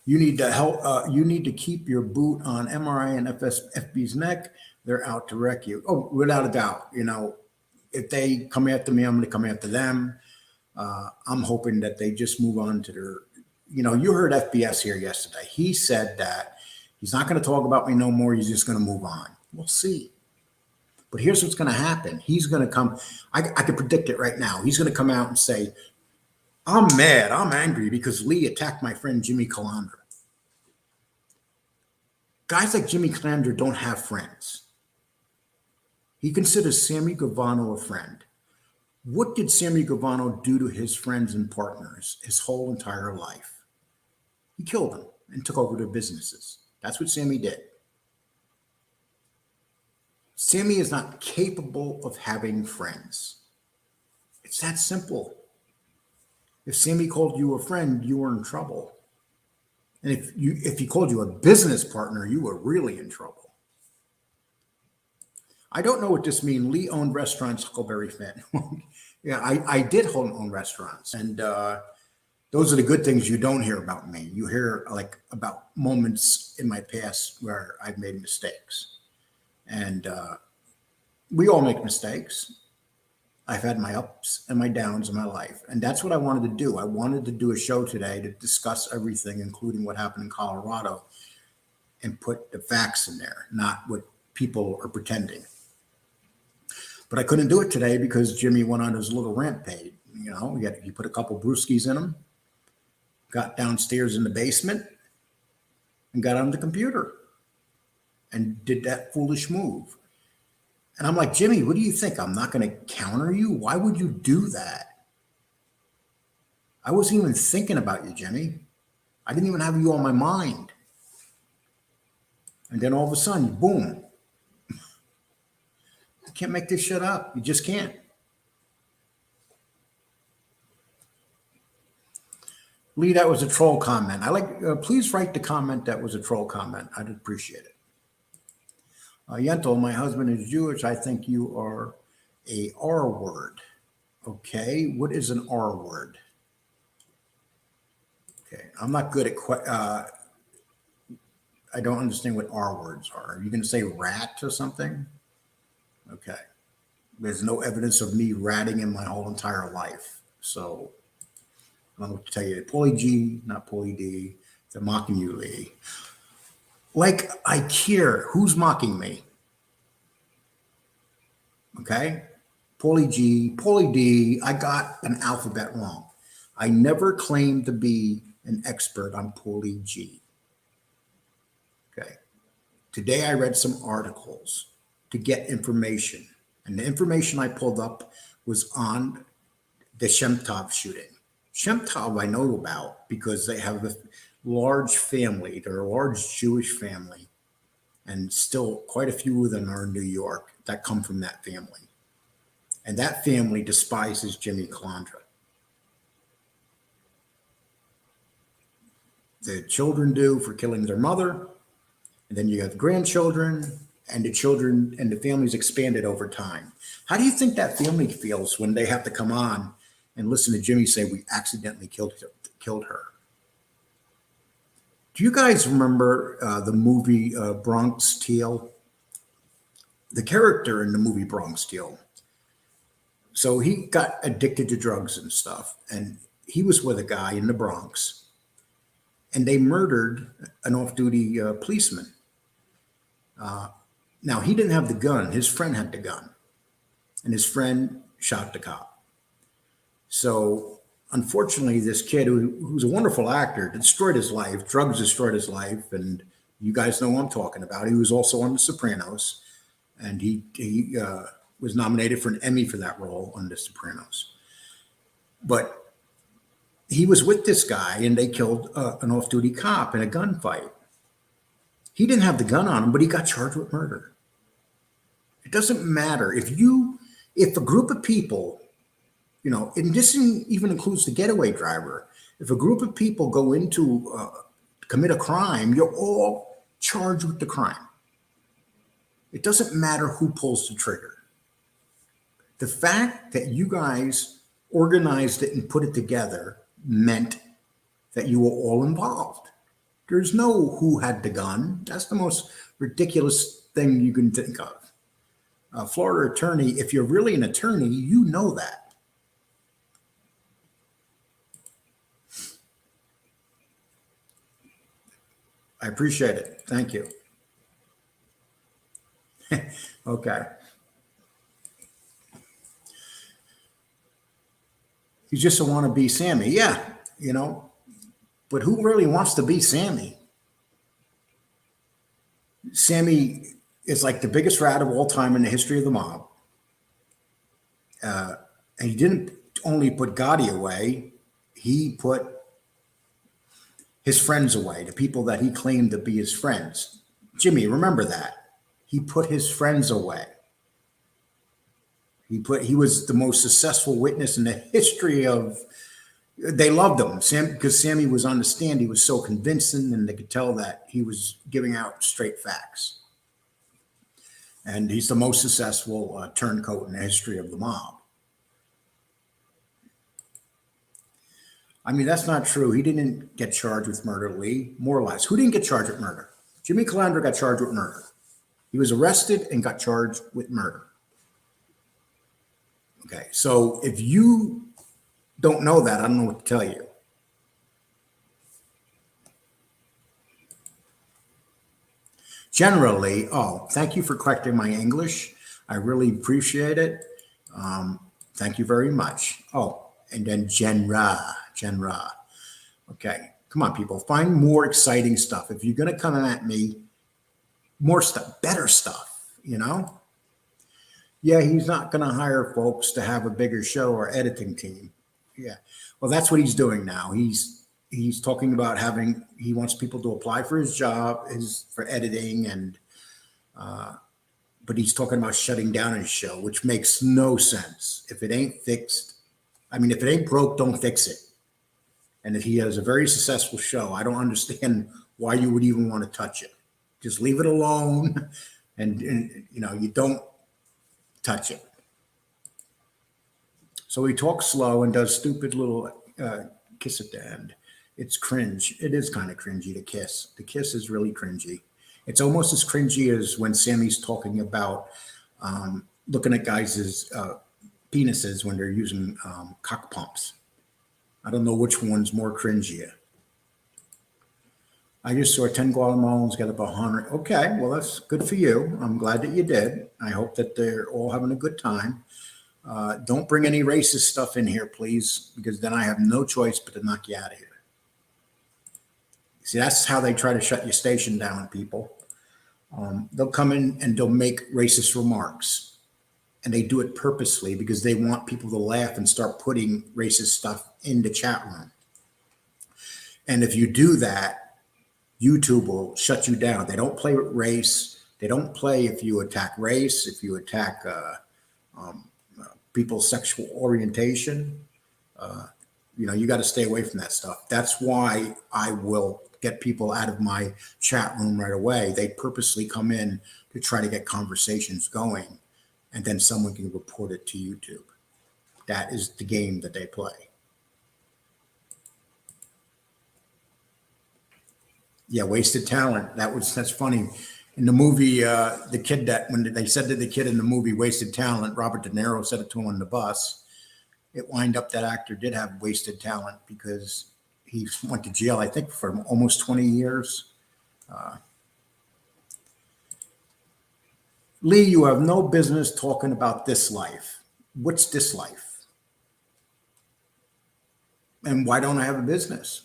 You need to help. You need to keep your boot on MRI and FB's neck. They're out to wreck you. Oh, without a doubt. If they come after me, I'm going to come after them. I'm hoping that they just move on to their. You heard FBS here yesterday. He said that he's not going to talk about me no more. He's just going to move on. We'll see. But here's what's going to happen. He's going to come. I can predict it right now. He's going to come out and say, I'm mad. I'm angry because Lee attacked my friend Jimmy Calandra. Guys like Jimmy Calandra don't have friends. He considers Sammy Gravano a friend. What did Sammy Gravano do to his friends and partners his whole entire life? He killed them and took over their businesses. That's what Sammy did. Sammy is not capable of having friends. It's that simple. If Sammy called you a friend, you were in trouble. And if he called you a business partner, you were really in trouble. I don't know what this means. Lee owned restaurants, Huckleberry Finn. Yeah, I did own restaurants. And those are the good things you don't hear about me. You hear like about moments in my past where I've made mistakes. And we all make mistakes. I've had my ups and my downs in my life. And that's what I wanted to do. I wanted to do a show today to discuss everything, including what happened in Colorado, and put the facts in there, not what people are pretending. But I couldn't do it today because Jimmy went on his little rampage. You know, he put a couple brewskis in him, got downstairs in the basement, and got on the computer and did that foolish move. And I'm like, Jimmy, what do you think? I'm not going to counter you? Why would you do that? I wasn't even thinking about you, Jimmy. I didn't even have you on my mind. And then all of a sudden, boom. You can't make this shit up. You just can't. Lee, that was a troll comment. Please write the comment that was a troll comment. I'd appreciate it. Yentl, my husband is Jewish. I think you are a R word. Okay, what is an R word? Okay, I'm not good at, I don't understand what R words are. Are you going to say rat or something? Okay, there's no evidence of me ratting in my whole entire life. So I don't know what to tell you. Paulie G, not Paulie D. They're mocking you, Lee. Like I care who's mocking me. Okay? Paulie G, Paulie D, I got an alphabet wrong. I never claimed to be an expert on Paulie G. Okay. Today I read some articles to get information. And the information I pulled up was on the Shemtov shooting. Shemtov I know about because they have a large family. They're a large Jewish family, and still quite a few of them are in New York that come from that family. And that family despises Jimmy Calandra. The children do for killing their mother, and then you have grandchildren, and the children and the family's expanded over time. How do you think that family feels when they have to come on and listen to Jimmy say we accidentally killed her? Do you guys remember the movie Bronx Tale? The character in the movie Bronx Tale. So he got addicted to drugs and stuff, and he was with a guy in the Bronx, and they murdered an off-duty policeman. Now, he didn't have the gun. His friend had the gun, and his friend shot the cop. So unfortunately, this kid who's a wonderful actor destroyed his life. Drugs destroyed his life. And you guys know what I'm talking about. He was also on The Sopranos, and he was nominated for an Emmy for that role on The Sopranos. But he was with this guy, and they killed an off-duty cop in a gunfight. He didn't have the gun on him, but he got charged with murder. It doesn't matter if a group of people, you know, and this even includes the getaway driver. If a group of people go into commit a crime, you're all charged with the crime. It doesn't matter who pulls the trigger. The fact that you guys organized it and put it together meant that you were all involved. There's no who had the gun. That's the most ridiculous thing you can think of. A Florida attorney, if you're really an attorney, you know that. I appreciate it. Thank you. Okay. You just want to be Sammy. Yeah, you know, but who really wants to be Sammy? Sammy is like the biggest rat of all time in the history of the mob. And he didn't only put Gotti away, he put his friends away, the people that he claimed to be his friends. Jimmy, remember that. He put his friends away. He was the most successful witness in the history of, they loved him. Because Sammy was on the stand, he was so convincing, and they could tell that he was giving out straight facts. And he's the most successful turncoat in the history of the mob. I mean, that's not true. He didn't get charged with murder, Lee. More or less. Who didn't get charged with murder? Jimmy Calandra got charged with murder. He was arrested and got charged with murder. Okay, so if you don't know that, I don't know what to tell you. Generally, oh, thank you for correcting my English. I really appreciate it. Thank you very much. Oh, and then Genra. Okay, come on, people. Find more exciting stuff. If you're going to come at me, more stuff, better stuff, you know? Yeah, he's not going to hire folks to have a bigger show or editing team. Yeah, well, that's what he's doing now. He's talking about he wants people to apply for his job, for editing, and but he's talking about shutting down his show, which makes no sense. If it ain't fixed, I mean, if it ain't broke, don't fix it. And if he has a very successful show, I don't understand why you would even want to touch it. Just leave it alone, and you know, you don't touch it. So he talks slow and does stupid little kiss at the end. It's cringe. It is kind of cringy to kiss. The kiss is really cringy. It's almost as cringy as when Sammy's talking about looking at guys' penises when they're using cock pumps. I don't know which one's more cringier. I just saw 10 Guatemalans get up 100. Okay, well, that's good for you. I'm glad that you did. I hope that they're all having a good time. Don't bring any racist stuff in here, please, because then I have no choice but to knock you out of here. See, that's how they try to shut your station down, people. They'll come in and they'll make racist remarks. And they do it purposely because they want people to laugh and start putting racist stuff in the chat room. And if you do that, YouTube will shut you down. They don't play with race. They don't play if you attack race, if you attack people's sexual orientation. You know, you got to stay away from that stuff. That's why I will get people out of my chat room right away. They purposely come in to try to get conversations going, and then someone can report it to YouTube. That is the game that they play. Yeah, wasted talent. That's funny. In the movie, the kid that, when they said to the kid in the movie, wasted talent, Robert De Niro said it to him on the bus. It wind up that actor did have wasted talent because he went to jail, I think, for almost 20 years. Lee, you have no business talking about this life. What's this life? And why don't I have a business?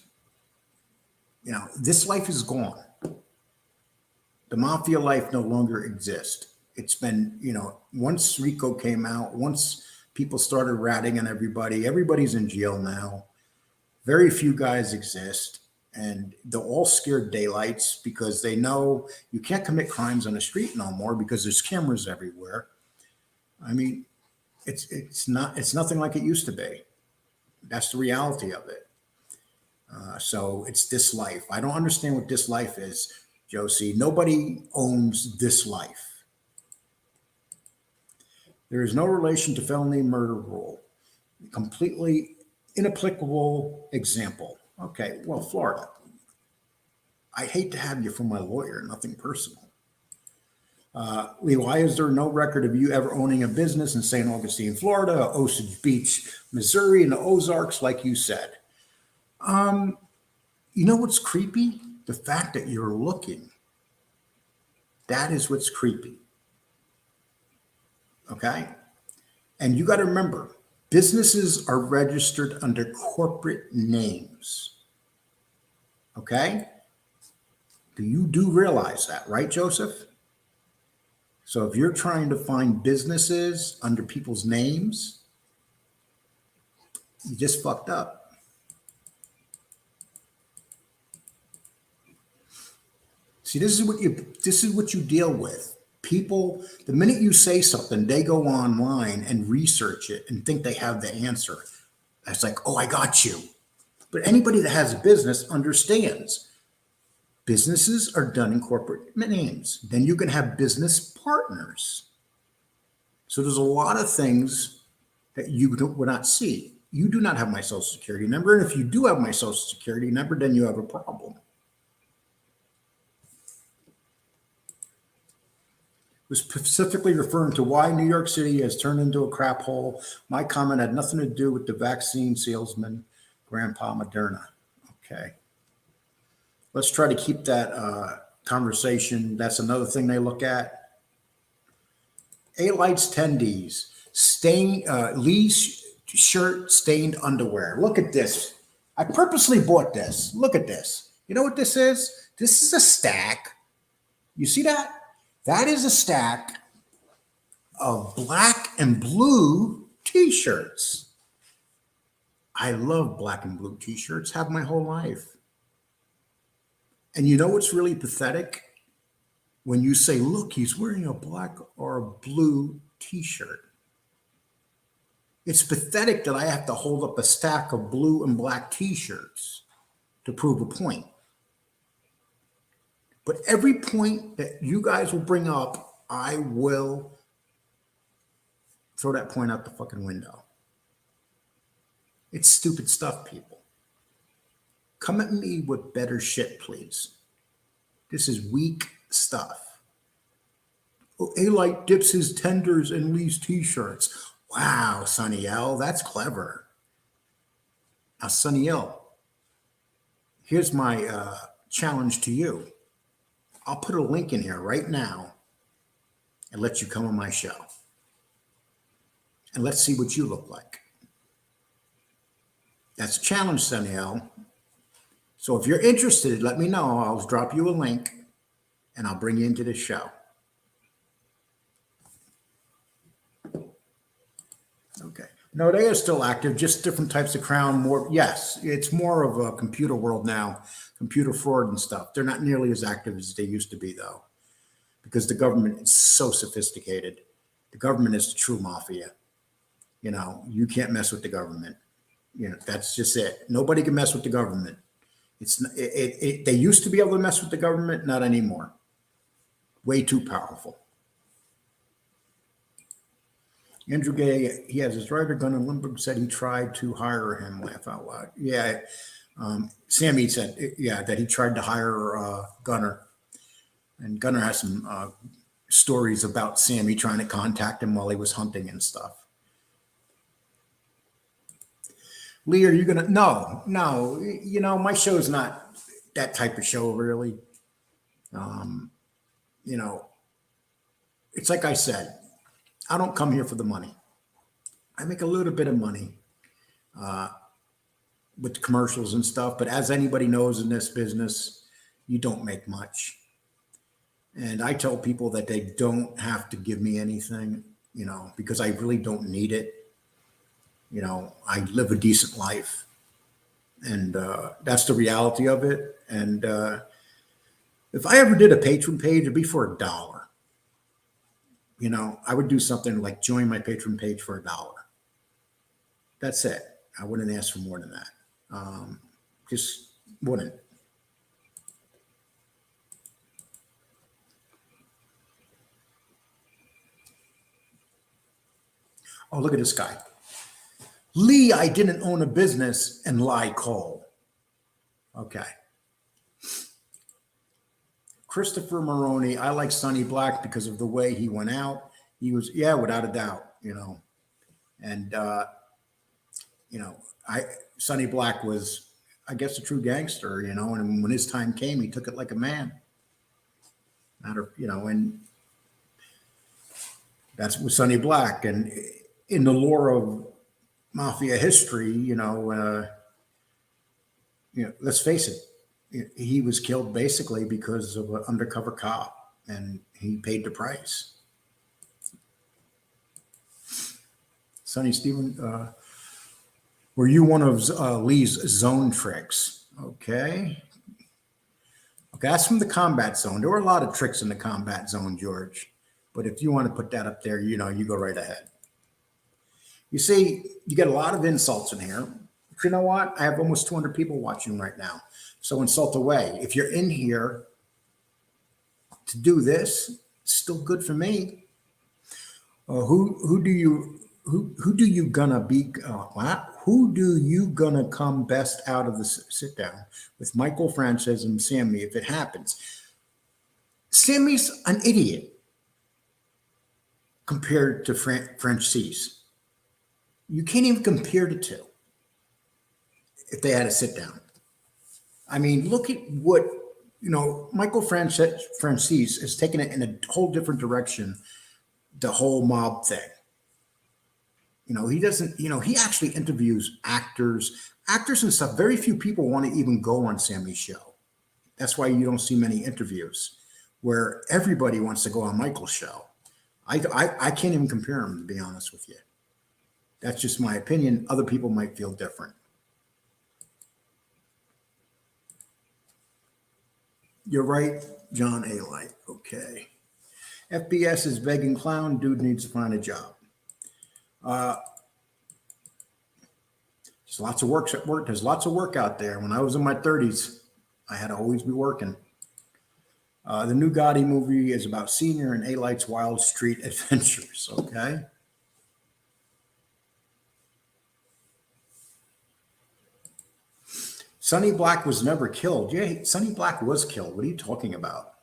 You know, this life is gone. The mafia life no longer exists. It's been, you know, once Rico came out, once people started ratting on everybody, everybody's in jail now. Very few guys exist, and they're all scared daylights because they know you can't commit crimes on the street no more because there's cameras everywhere. I mean, it's nothing like it used to be. That's the reality of it. So it's this life. I don't understand what this life is, Josie. Nobody owns this life. There is no relation to felony murder rule. Completely inapplicable example. Okay, well, Florida. I hate to have you for my lawyer, nothing personal. Lee, why is there no record of you ever owning a business in St. Augustine, Florida, or Osage Beach, Missouri, and the Ozarks, like you said? You know what's creepy? The fact that you're looking. That is what's creepy. Okay? And you got to remember, businesses are registered under corporate names. Okay? You do realize that, right, Joseph? So if you're trying to find businesses under people's names, you just fucked up. See, this is what you deal with. People, the minute you say something, they go online and research it and think they have the answer. It's like, oh, I got you. But anybody that has a business understands businesses are done in corporate names. Then you can have business partners. So there's a lot of things that you would not see. You do not have my social security number. And if you do have my social security number, then you have a problem. Was specifically referring to why New York City has turned into a crap hole. My comment had nothing to do with the vaccine salesman, Grandpa Moderna. Okay. Let's try to keep that conversation. That's another thing they look at. Alite's tendies, Lee's shirt stained underwear. Look at this. I purposely bought this. Look at this. You know what this is? This is a stack. You see that? That is a stack of black and blue t-shirts. I love black and blue t-shirts, have my whole life. And you know what's really pathetic? When you say, look, he's wearing a black or a blue t-shirt. It's pathetic that I have to hold up a stack of blue and black t-shirts to prove a point. But every point that you guys will bring up, I will throw that point out the fucking window. It's stupid stuff, people. Come at me with better shit, please. This is weak stuff. Oh, Alite dips his tenders in Lee's t-shirts. Wow, Sonny L, that's clever. Now, Sonny L, here's my challenge to you. I'll put a link in here right now and let you come on my show. And let's see what you look like. That's a challenge, Sonny L. So if you're interested, let me know. I'll drop you a link and I'll bring you into the show. Okay. No, they are still active, just different types of crime. More, yes, it's more of a computer world now, computer fraud and stuff. They're not nearly as active as they used to be, though, because the government is so sophisticated. The government is the true mafia. You know, you can't mess with the government. You know, that's just it. Nobody can mess with the government. They used to be able to mess with the government, not anymore. Way too powerful. Andrew Gay, he has his writer, Gunnar Lindbergh, said he tried to hire him. Laugh out loud. Yeah. Sammy said, yeah, that he tried to hire Gunnar. And Gunnar has some stories about Sammy trying to contact him while he was hunting and stuff. Lee, are you going to? No. You know, my show is not that type of show, really. You know, it's like I said, I don't come here for the money. I make a little bit of money with the commercials and stuff. But as anybody knows in this business, you don't make much. And I tell people that they don't have to give me anything, you know, because I really don't need it. You know, I live a decent life. And that's the reality of it. And if I ever did a patron page, it'd be for $1. You know, I would do something like join my patron page for $1. That's it. I wouldn't ask for more than that. Just wouldn't. Oh, look at this guy. Lee, I didn't own a business and lie Cole. Okay. Christopher Maroney, I like Sonny Black because of the way he went out. He was, yeah, without a doubt, you know. And, you know, Sonny Black was, I guess, a true gangster, you know, and when his time came, he took it like a man. You know, and that's with Sonny Black. And in the lore of mafia history, you know, let's face it, he was killed basically because of an undercover cop, and he paid the price. Sonny Steven, were you one of Lee's zone tricks? Okay. Okay, that's from the combat zone. There were a lot of tricks in the combat zone, George. But if you want to put that up there, you go right ahead. You see, you get a lot of insults in here. But you know what? I have almost 200 people watching right now. So insult away. If you're in here to do this, it's still good for me. Who do you gonna be? Who do you gonna come best out of the sit down with Michael Frances and Sammy if it happens? Sammy's an idiot compared to Frances. You can't even compare the two if they had a sit down. I mean, look at what, Michael Frances has taken it in a whole different direction, the whole mob thing. He doesn't, he actually interviews actors and stuff. Very few people want to even go on Sammy's show. That's why you don't see many interviews where everybody wants to go on Michael's show. I can't even compare them, to be honest with you. That's just my opinion. Other people might feel different. You're right, John Alite. Okay. FBS is begging clown. Dude needs to find a job. There's lots of work. There's lots of work out there. When I was in my 30s, I had to always be working. The new Gotti movie is about Senior and Alite's wild street adventures. Okay. Sonny Black was never killed. Yeah, Sonny Black was killed. What are you talking about?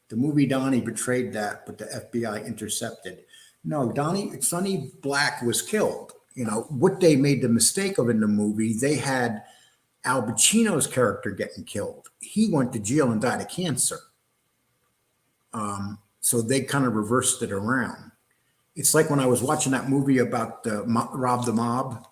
The movie Donnie betrayed that, but the FBI intercepted. No, Sonny Black was killed. What they made the mistake of in the movie, they had Al Pacino's character getting killed. He went to jail and died of cancer. So they kind of reversed it around. It's like when I was watching that movie about Rob the Mob,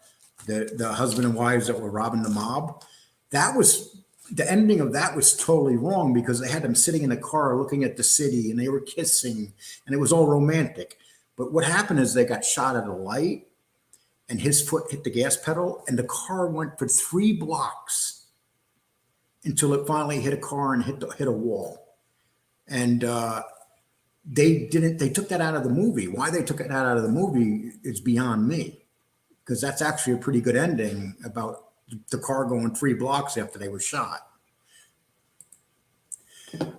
the husband and wives that were robbing the mob. The ending of that was totally wrong because they had them sitting in a car looking at the city and they were kissing and it was all romantic. But what happened is they got shot at a light and his foot hit the gas pedal and the car went for 3 blocks until it finally hit a car and hit a wall. And they took that out of the movie. Why they took it out of the movie is beyond me, because that's actually a pretty good ending about the car going 3 blocks after they were shot.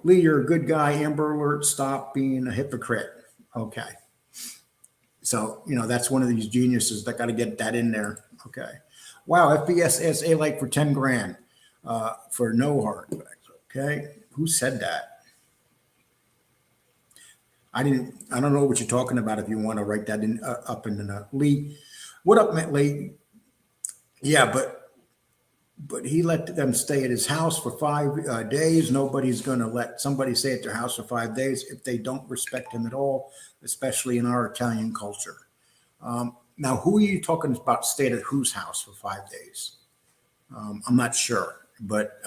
Lee, you're a good guy. Amber Alert, stop being a hypocrite. Okay. So, that's one of these geniuses that got to get that in there. Okay. Wow. FBS asks Alite for 10 grand for no heart. Okay. Who said that? I don't know what you're talking about. If you want to write that in up in the Lee. What up, Matt Lee? Yeah, but he let them stay at his house for 5 days. Nobody's going to let somebody stay at their house for 5 days if they don't respect him at all, especially in our Italian culture. Now, who are you talking about stayed at whose house for 5 days? I'm not sure, but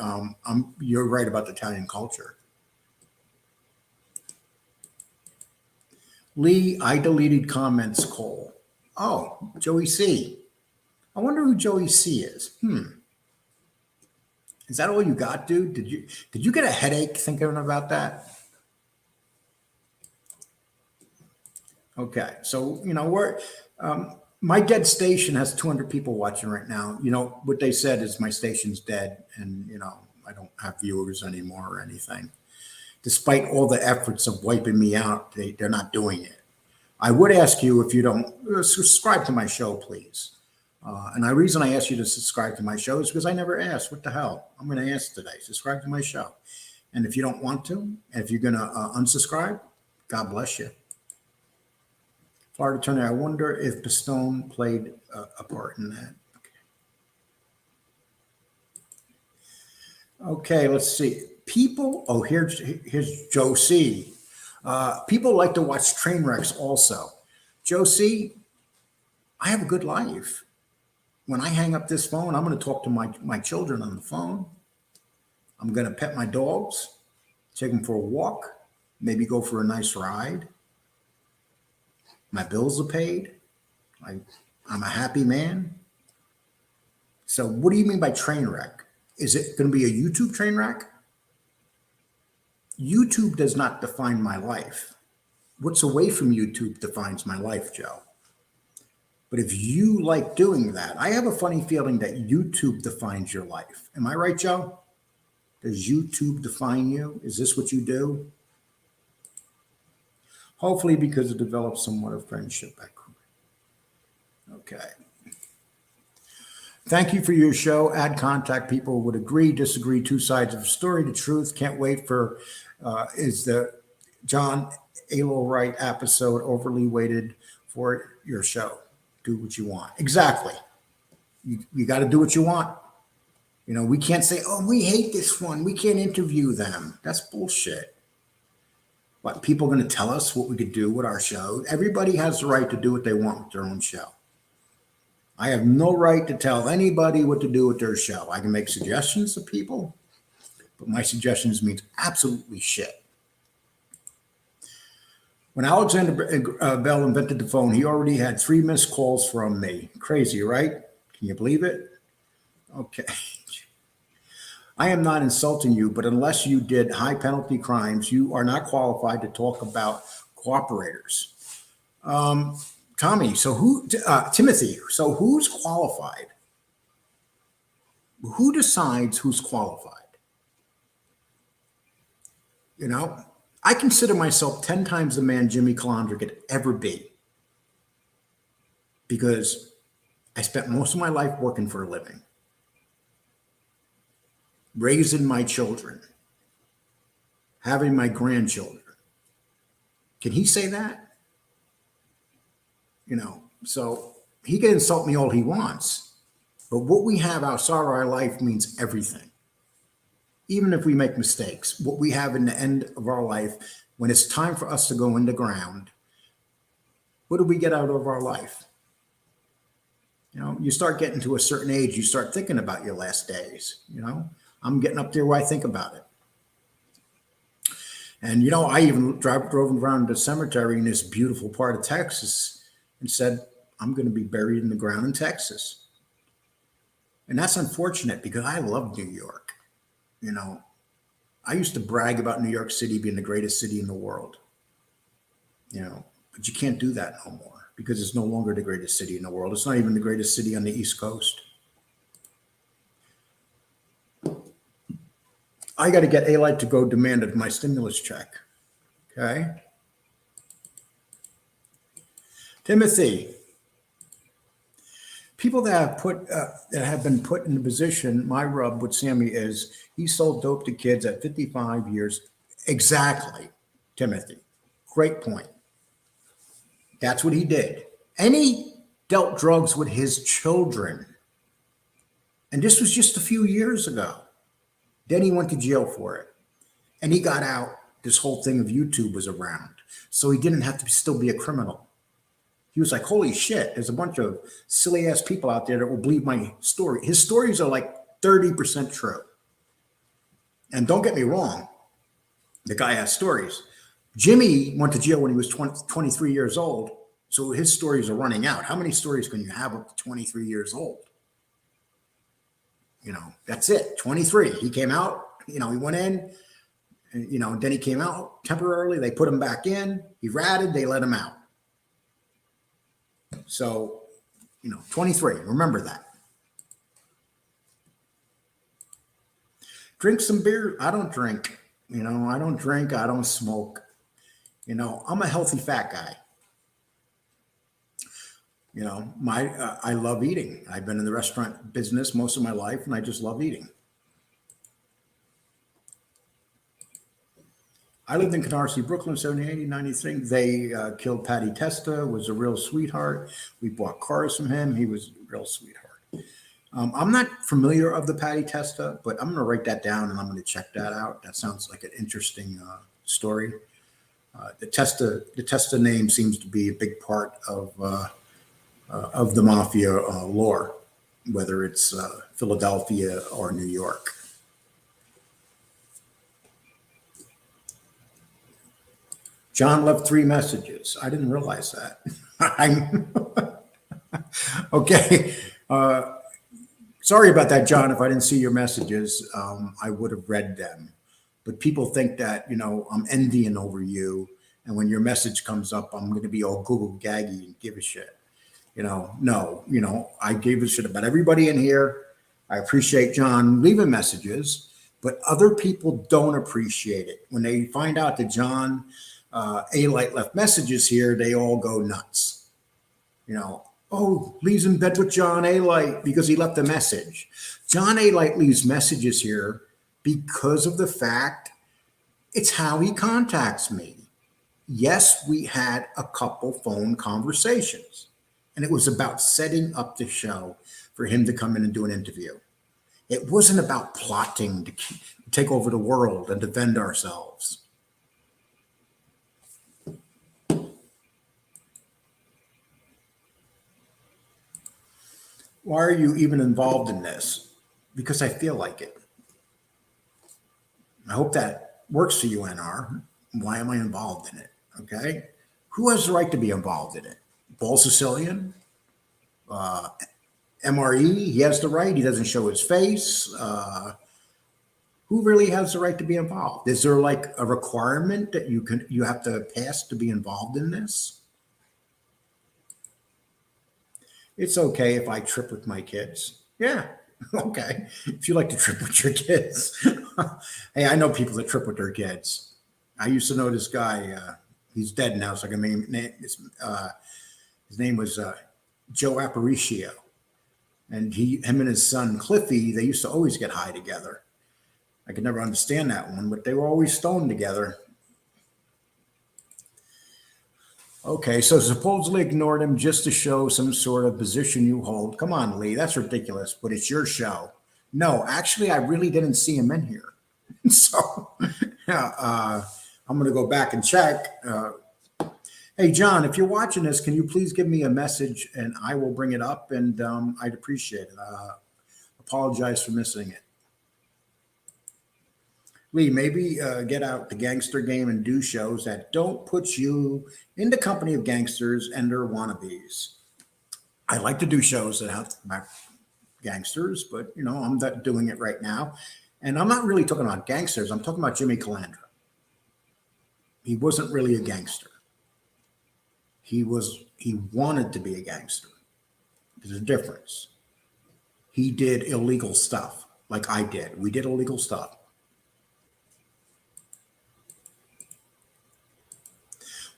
you're right about the Italian culture. Lee, I deleted comments, Cole. Oh, Joey C. I wonder who Joey C is. Is that all you got, dude? Did you get a headache thinking about that? Okay, so we're my dead station has 200 people watching right now. What they said is my station's dead, and I don't have viewers anymore or anything. Despite all the efforts of wiping me out, they're not doing it. I would ask you, if you don't subscribe to my show, please. And the reason I asked you to subscribe to my show is because I never asked. What the hell? I'm going to ask today. Subscribe to my show. And if you don't want to, and if you're going to unsubscribe, God bless you. Florida attorney, I wonder if Pistone played a part in that. Okay, let's see. People, here's Joe C. People like to watch train wrecks also. Joe C., I have a good life. When I hang up this phone, I'm going to talk to my children on the phone. I'm going to pet my dogs, take them for a walk, maybe go for a nice ride. My bills are paid. I'm a happy man. So what do you mean by train wreck? Is it going to be a YouTube train wreck? YouTube does not define my life. What's away from YouTube defines my life, Joe. But if you like doing that, I have a funny feeling that YouTube defines your life. Am I right, Joe? Does YouTube define you? Is this what you do? Hopefully because it develops somewhat of friendship. Okay. Thank you for your show. Add contact. People would agree, disagree, two sides of the story, the truth. Can't wait for, is the John Alo Wright episode overly weighted for your show? Do what you want. Exactly. You got to do what you want. You know, we can't say, oh, we hate this one, we can't interview them. That's bullshit. But people are going to tell us what we could do with our show. Everybody has the right to do what they want with their own show. I have no right to tell anybody what to do with their show. I can make suggestions to people, but my suggestions means absolutely shit. When Alexander Bell invented the phone, he already had 3 missed calls from me. Crazy, right? Can you believe it? Okay. I am not insulting you, but unless you did high penalty crimes, you are not qualified to talk about cooperators. Tommy, so Timothy, so who's qualified? Who decides who's qualified? You know, I consider myself 10 times the man Jimmy Calandra could ever be because I spent most of my life working for a living, raising my children, having my grandchildren. Can he say that? You know, so he can insult me all he wants, but what we have outside our life means everything. Even if we make mistakes, what we have in the end of our life, when it's time for us to go in the ground, what do we get out of our life? You know, you start getting to a certain age, you start thinking about your last days. You know, I'm getting up there where I think about it. And, you know, I even drove around the cemetery in this beautiful part of Texas and said, I'm going to be buried in the ground in Texas. And that's unfortunate because I love New York. You know, I used to brag about New York City being the greatest city in the world. You know, but you can't do that no more because it's no longer the greatest city in the world. It's not even the greatest city on the East Coast. I got to get Alite to go demand my stimulus check. Okay. Timothy, people that have been put in the position, my rub with Sammy is he sold dope to kids at 55 years. Exactly, Timothy. Great point. That's what he did. And he dealt drugs with his children. And this was just a few years ago. Then he went to jail for it. And he got out. This whole thing of YouTube was around. So he didn't have to still be a criminal. He was like, holy shit, there's a bunch of silly ass people out there that will believe my story. His stories are like 30% true. And don't get me wrong, the guy has stories. Jimmy went to jail when he was 23 years old. So his stories are running out. How many stories can you have up to 23 years old? You know, that's it. 23. He came out, you know, he went in, and, you know, then he came out temporarily. They put him back in. He ratted. They let him out. So, you know, 23. Remember that. Drink some beer. I don't drink. You know, I don't drink. I don't smoke. You know, I'm a healthy fat guy. You know, I love eating. I've been in the restaurant business most of my life, and I just love eating. I lived in Canarsie, Brooklyn, 78, 93. They killed Patty Testa, was a real sweetheart. We bought cars from him. He was a real sweetheart. I'm not familiar of the Patty Testa, but I'm going to write that down and I'm going to check that out. That sounds like an interesting story. The Testa name seems to be a big part of the mafia lore, whether it's Philadelphia or New York. John left 3 messages. I didn't realize that. I'm okay. Sorry about that, John. If I didn't see your messages, I would have read them. But people think that, I'm envying over you. And when your message comes up, I'm going to be all Google gaggy and give a shit. No, I gave a shit about everybody in here. I appreciate John leaving messages, but other people don't appreciate it. When they find out that John Alite left messages here, they all go nuts. Oh, Lee's in bed with John Alite because he left a message. John Alite leaves messages here because of the fact it's how he contacts me. Yes, we had a couple phone conversations, and it was about setting up the show for him to come in and do an interview. It wasn't about plotting to take over the world and defend ourselves. Why are you even involved in this? Because I feel like it. I hope that works for you, NR. Why am I involved in it? Okay. Who has the right to be involved in it? Bull Sicilian? MRE, he has the right. He doesn't show his face. Who really has the right to be involved? Is there like a requirement that you have to pass to be involved in this? It's okay if I trip with my kids. Yeah, okay. If you like to trip with your kids. Hey, I know people that trip with their kids. I used to know this guy. He's dead now, so I can name his name was Joe Aparicio. And him and his son Cliffy, they used to always get high together. I could never understand that one, but they were always stoned together. Okay, so supposedly ignored him just to show some sort of position you hold. Come on, Lee, that's ridiculous, but it's your show. No, actually, I really didn't see him in here. So yeah, I'm going to go back and check. Hey, John, if you're watching this, can you please give me a message and I will bring it up, and I'd appreciate it. Apologize for missing it. Lee, maybe get out the gangster game and do shows that don't put you in the company of gangsters and their wannabes. I like to do shows that have gangsters, but I'm not doing it right now. And I'm not really talking about gangsters. I'm talking about Jimmy Calandra. He wasn't really a gangster. He wanted to be a gangster. There's a difference. He did illegal stuff like I did. We did illegal stuff.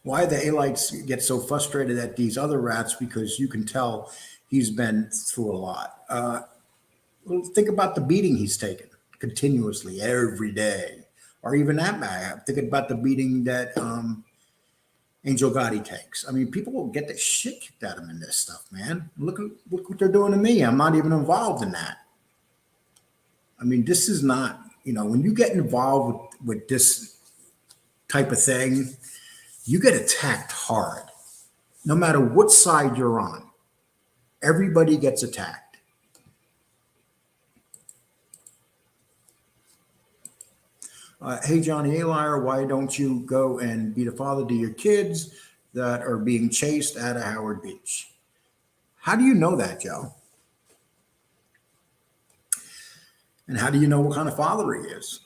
Why the Alites get so frustrated at these other rats? Because you can tell he's been through a lot. Well, think about the beating he's taken continuously every day, or even that bad. Think about the beating that Angel Gotti takes. I mean, people will get the shit kicked out of him in this stuff, man. Look what they're doing to me. I'm not even involved in that. I mean, this is not, when you get involved with this type of thing, you get attacked hard. No matter what side you're on, everybody gets attacked. Hey, Johnny A. Liar, why don't you go and be the father to your kids that are being chased out of Howard Beach? How do you know that, Joe? And how do you know what kind of father he is?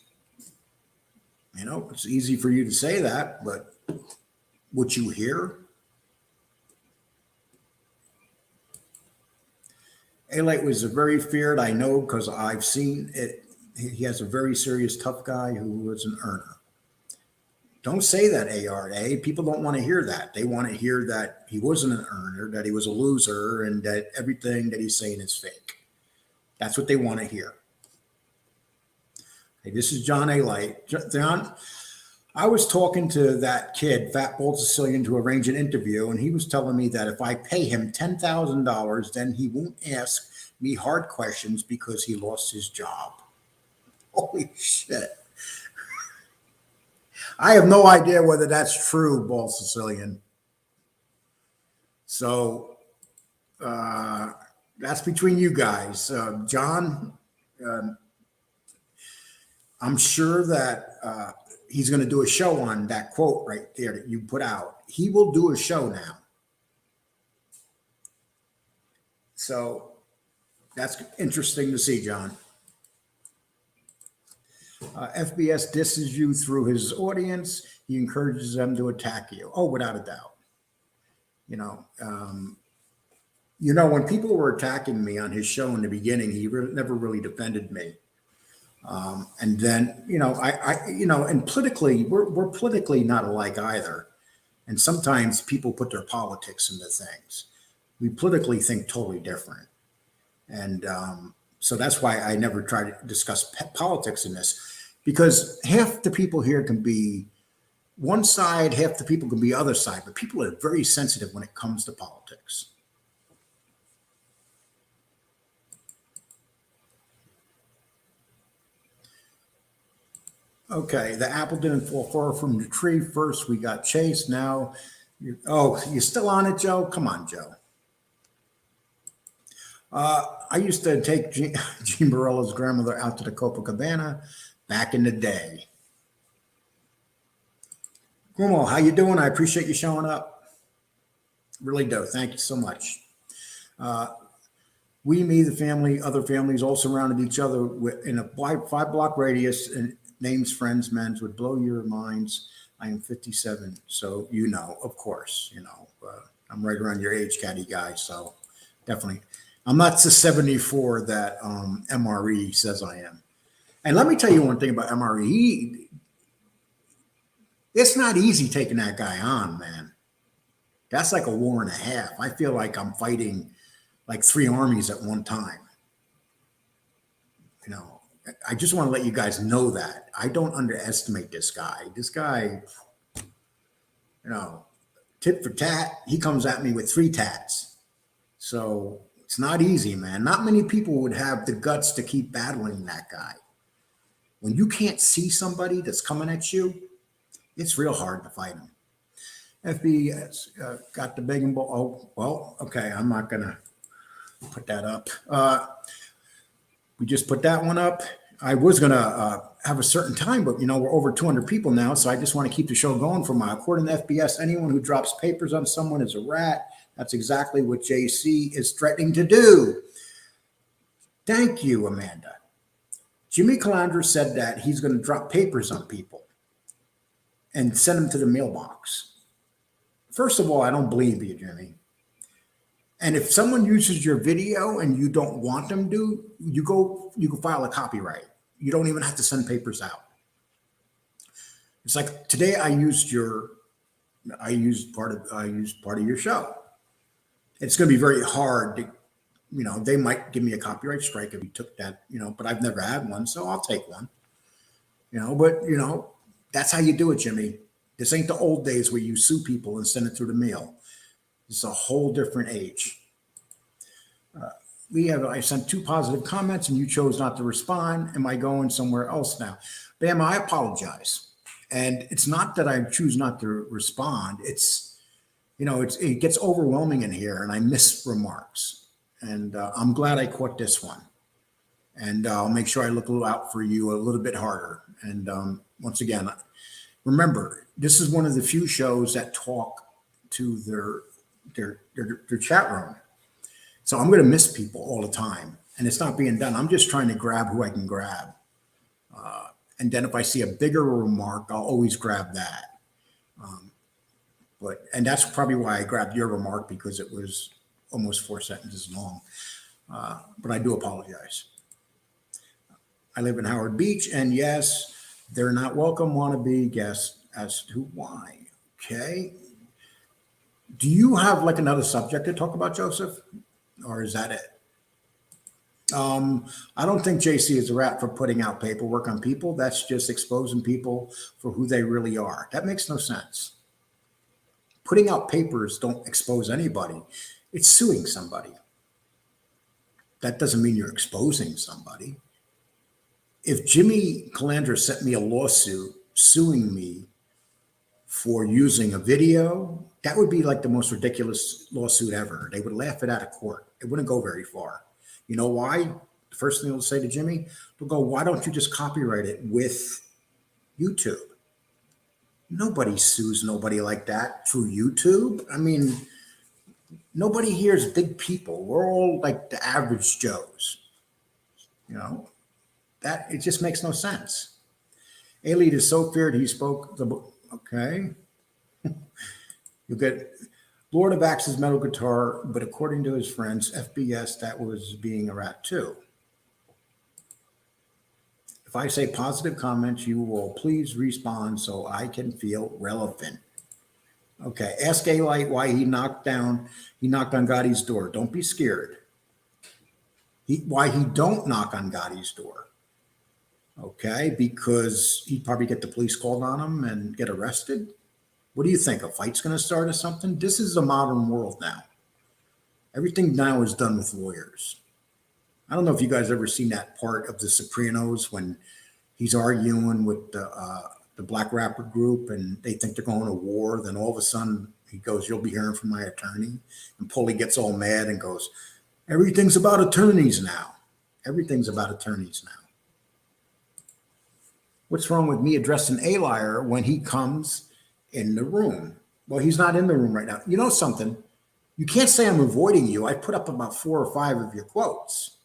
It's easy for you to say that, but what you hear? Alite was a very feared, I know, because I've seen it. He has a very serious, tough guy who was an earner. Don't say that, ARA. People don't want to hear that. They want to hear that he wasn't an earner, that he was a loser, and that everything that he's saying is fake. That's what they want to hear. Hey, this is John Alite. John, I was talking to that kid, Fat Bull Sicilian, to arrange an interview, and he was telling me that if I pay him $10,000, then he won't ask me hard questions because he lost his job. Holy shit. I have no idea whether that's true, Bull Sicilian. So that's between you guys. John, I'm sure that he's going to do a show on that quote right there that you put out. He will do a show now. So that's interesting to see, John. FBS disses you through his audience. He encourages them to attack you. Oh, without a doubt. When people were attacking me on his show in the beginning, he never really defended me. And then, and politically, we're politically not alike either. And sometimes people put their politics into things. We politically think totally different. And so that's why I never try to discuss politics in this, because half the people here can be one side, half the people can be other side, but people are very sensitive when it comes to politics. Okay, the apple didn't fall far from the tree. First, we got Chase. Now, you're still on it, Joe? Come on, Joe. I used to take Jean Barella's grandmother out to the Copacabana back in the day. Gumo, how you doing? I appreciate you showing up. Really do. Thank you so much. Me, the family, other families all surrounded each other in a 5-block radius, and names, friends, men's would blow your minds. I am 57, so of course, I'm right around your age, caddy guy, so definitely. I'm not the 74 that MRE says I am. And let me tell you one thing about MRE. It's not easy taking that guy on, man. That's like a war and a half. I feel like I'm fighting like 3 armies at one time. I just want to let you guys know that. I don't underestimate this guy. This guy, tit for tat, he comes at me with 3 tats. So it's not easy, man. Not many people would have the guts to keep battling that guy. When you can't see somebody that's coming at you, it's real hard to fight him. FB got the begging bowl. Oh, well, okay. I'm not going to put that up. We just put that one up. I was going to have a certain time, but, we're over 200 people now, so I just want to keep the show going. According to FBS, anyone who drops papers on someone is a rat. That's exactly what JC is threatening to do. Thank you, Amanda. Jimmy Calandra said that he's going to drop papers on people and send them to the mailbox. First of all, I don't believe you, Jimmy. And if someone uses your video and you don't want them to, you can file a copyright. You don't even have to send papers out. It's like today I used part of your show. It's going to be very hard to, they might give me a copyright strike if you took that, but I've never had one, so I'll take one. But that's how you do it, Jimmy. This ain't the old days where you sue people and send it through the mail. It's a whole different age. I sent 2 positive comments and you chose not to respond. Am I going somewhere else now? Bam, I apologize. And it's not that I choose not to respond. It's, it gets overwhelming in here and I miss remarks. And I'm glad I caught this one. And I'll make sure I look out for you a little bit harder. And once again, remember, this is one of the few shows that talk to their chat room. So I'm going to miss people all the time, and it's not being done. I'm just trying to grab who I can grab. And then if I see a bigger remark, I'll always grab that. And that's probably why I grabbed your remark, because it was almost 4 sentences long. But I do apologize. I live in Howard Beach, and yes, they're not welcome wannabe guests as to why. Okay. Do you have like another subject to talk about, Joseph? Or is that it? I don't think JC is a rat for putting out paperwork on people. That's just exposing people for who they really are. That makes no sense. Putting out papers don't expose anybody. It's suing somebody. That doesn't mean you're exposing somebody. If Jimmy Calandra sent me a lawsuit suing me for using a video, that would be like the most ridiculous lawsuit ever. They would laugh it out of court. It wouldn't go very far. You know why? The first thing they'll say to Jimmy, they'll go, why don't you just copyright it with YouTube? Nobody sues nobody like that through YouTube. I mean, nobody here is big people. We're all like the average Joes. You know, that it just makes no sense. Alite is so feared he spoke the okay. You get Lord of Axe's metal guitar, but according to his friends, FBS, that was being a rat too. If I say positive comments, you will please respond so I can feel relevant. Okay. Ask Alite why he knocked on Gotti's door. Don't be scared. Why he don't knock on Gotti's door. Okay, because he'd probably get the police called on him and get arrested. What do you think? A fight's going to start or something? This is a modern world now. Everything now is done with lawyers. I don't know if you guys ever seen that part of The Sopranos when he's arguing with the black rapper group and they think they're going to war. Then all of a sudden he goes, "You'll be hearing from my attorney." And Paulie gets all mad and goes, "Everything's about attorneys now. Everything's about attorneys now." What's wrong with me addressing a liar when he comes in the room? Well, he's not in the room right now. You know something? You can't say I'm avoiding you. I put up about 4 or 5 of your quotes.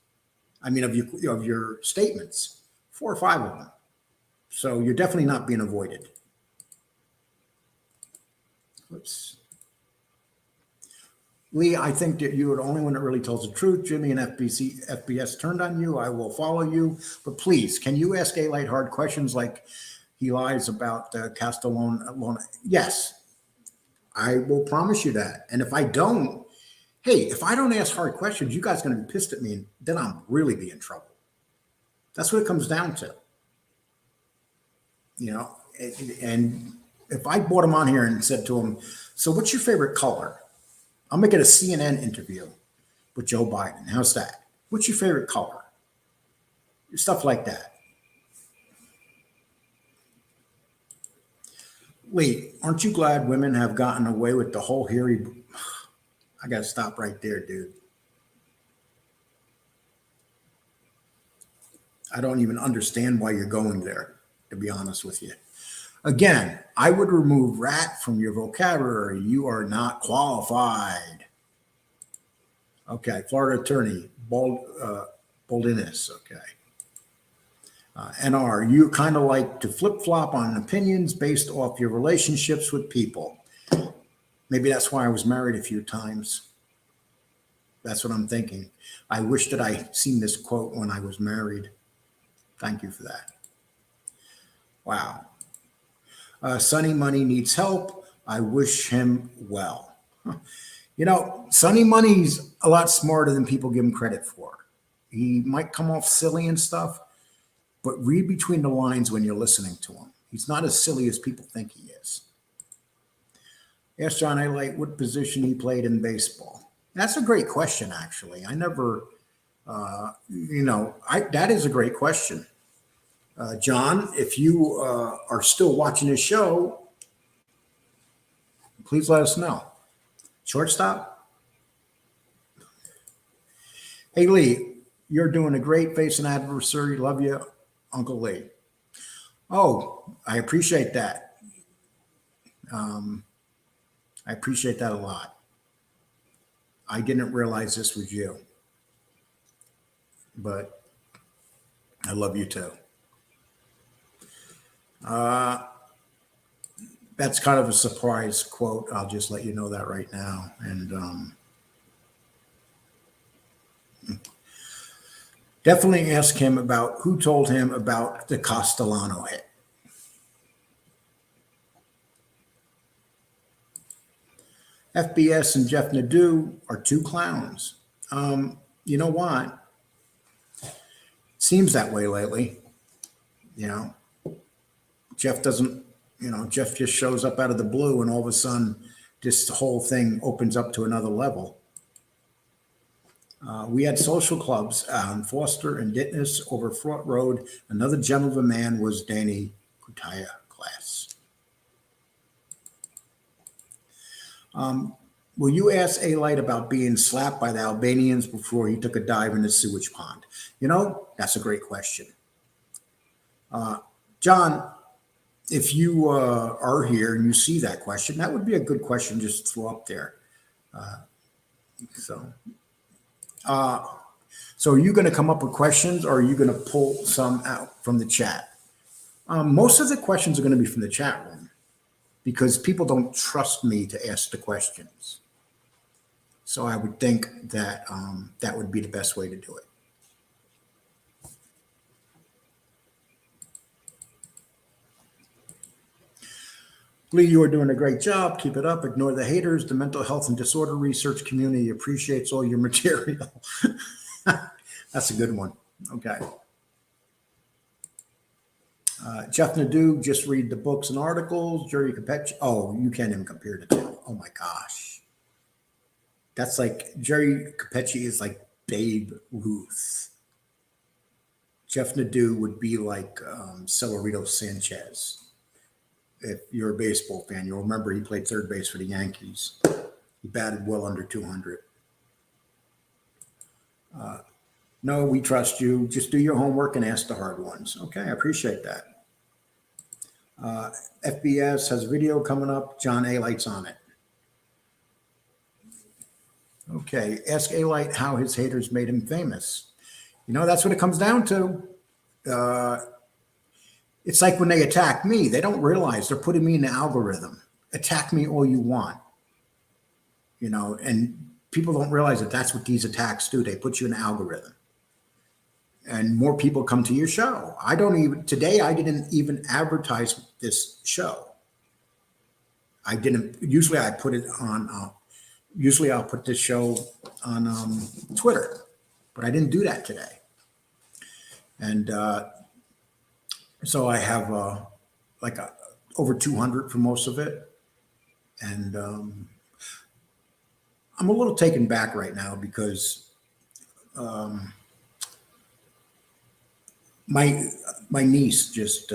I mean, of your statements, 4 or 5 of them. So you're definitely not being avoided. Whoops. Lee, I think that you are the only one that really tells the truth. Jimmy and FBS turned on you. I will follow you. But please, can you ask Alite hard questions like he lies about Castellone? Yes, I will promise you that. And if I don't, hey, if I don't ask hard questions, you guys are going to be pissed at me, and then I'll really be in trouble. That's what it comes down to. You know, and if I brought him on here and said to him, "So what's your favorite color?" I'll make it a CNN interview with Joe Biden. How's that? What's your favorite color? Stuff like that. Lee, aren't you glad women have gotten away with the whole hairy? I got to stop right there, dude. I don't even understand why you're going there, to be honest with you. Again, I would remove rat from your vocabulary. You are not qualified. Okay, Florida attorney, Boldiness. Okay. NR, you kind of like to flip-flop on opinions based off your relationships with people. Maybe that's why I was married a few times. That's what I'm thinking. I wish that I seen this quote when I was married. Thank you for that. Wow. Sonny Money needs help. I wish him well. You know, Sonny Money's a lot smarter than people give him credit for. He might come off silly and stuff, but read between the lines when you're listening to him. He's not as silly as people think he is. Ask John Alite what position he played in baseball. That's a great question, actually. I never, that is a great question. John, if you are still watching this show, please let us know. Shortstop? Hey, Lee, you're doing a great face and adversary. Love you, Uncle Lee. Oh, I appreciate that. I appreciate that a lot. I didn't realize this was you, but I love you too. That's kind of a surprise quote. I'll just let you know that right now. And definitely ask him about who told him about the Castellano hit. FBS and Jeff Nadeau are 2 clowns. You know what? Seems that way lately. You know, Jeff doesn't, Jeff just shows up out of the blue and all of a sudden this whole thing opens up to another level. We had social clubs on Foster and Ditness over Front Road. Another gentleman man was Danny Kutaya class. Will you ask Alite about being slapped by the Albanians before he took a dive in the sewage pond? That's a great question. John, if you are here and you see that question, that would be a good question just to throw up there. So, so are you going to come up with questions, or are you going to pull some out from the chat? Most of the questions are going to be from the chat room because people don't trust me to ask the questions. So I would think that that would be the best way to do it. Lee, you are doing a great job. Keep it up. Ignore the haters. The mental health and disorder research community appreciates all your material. That's a good one. Okay. Jeff Nadeau, just read the books and articles. Judy Capetti. Oh, you can't even compare the two. Oh my gosh. That's like Jerry Capetti is like Babe Ruth. Jeff Nadeau would be like Celerito Sanchez. If you're a baseball fan, you'll remember he played third base for the Yankees. He batted well under 200. No, we trust you. Just do your homework and ask the hard ones. Okay, I appreciate that. FBS has a video coming up. John Alite's on it. Okay, ask Alite how his haters made him famous. You know, that's what it comes down to. It's like when they attack me, they don't realize they're putting me in the algorithm. Attack me all you want. You know, and people don't realize that that's what these attacks do. They put you in the algorithm. And more people come to your show. Today I didn't even advertise this show. Usually I put it on, usually I'll put this show on Twitter, but I didn't do that today. And so I have over 200 for most of it. And I'm a little taken back right now because my niece just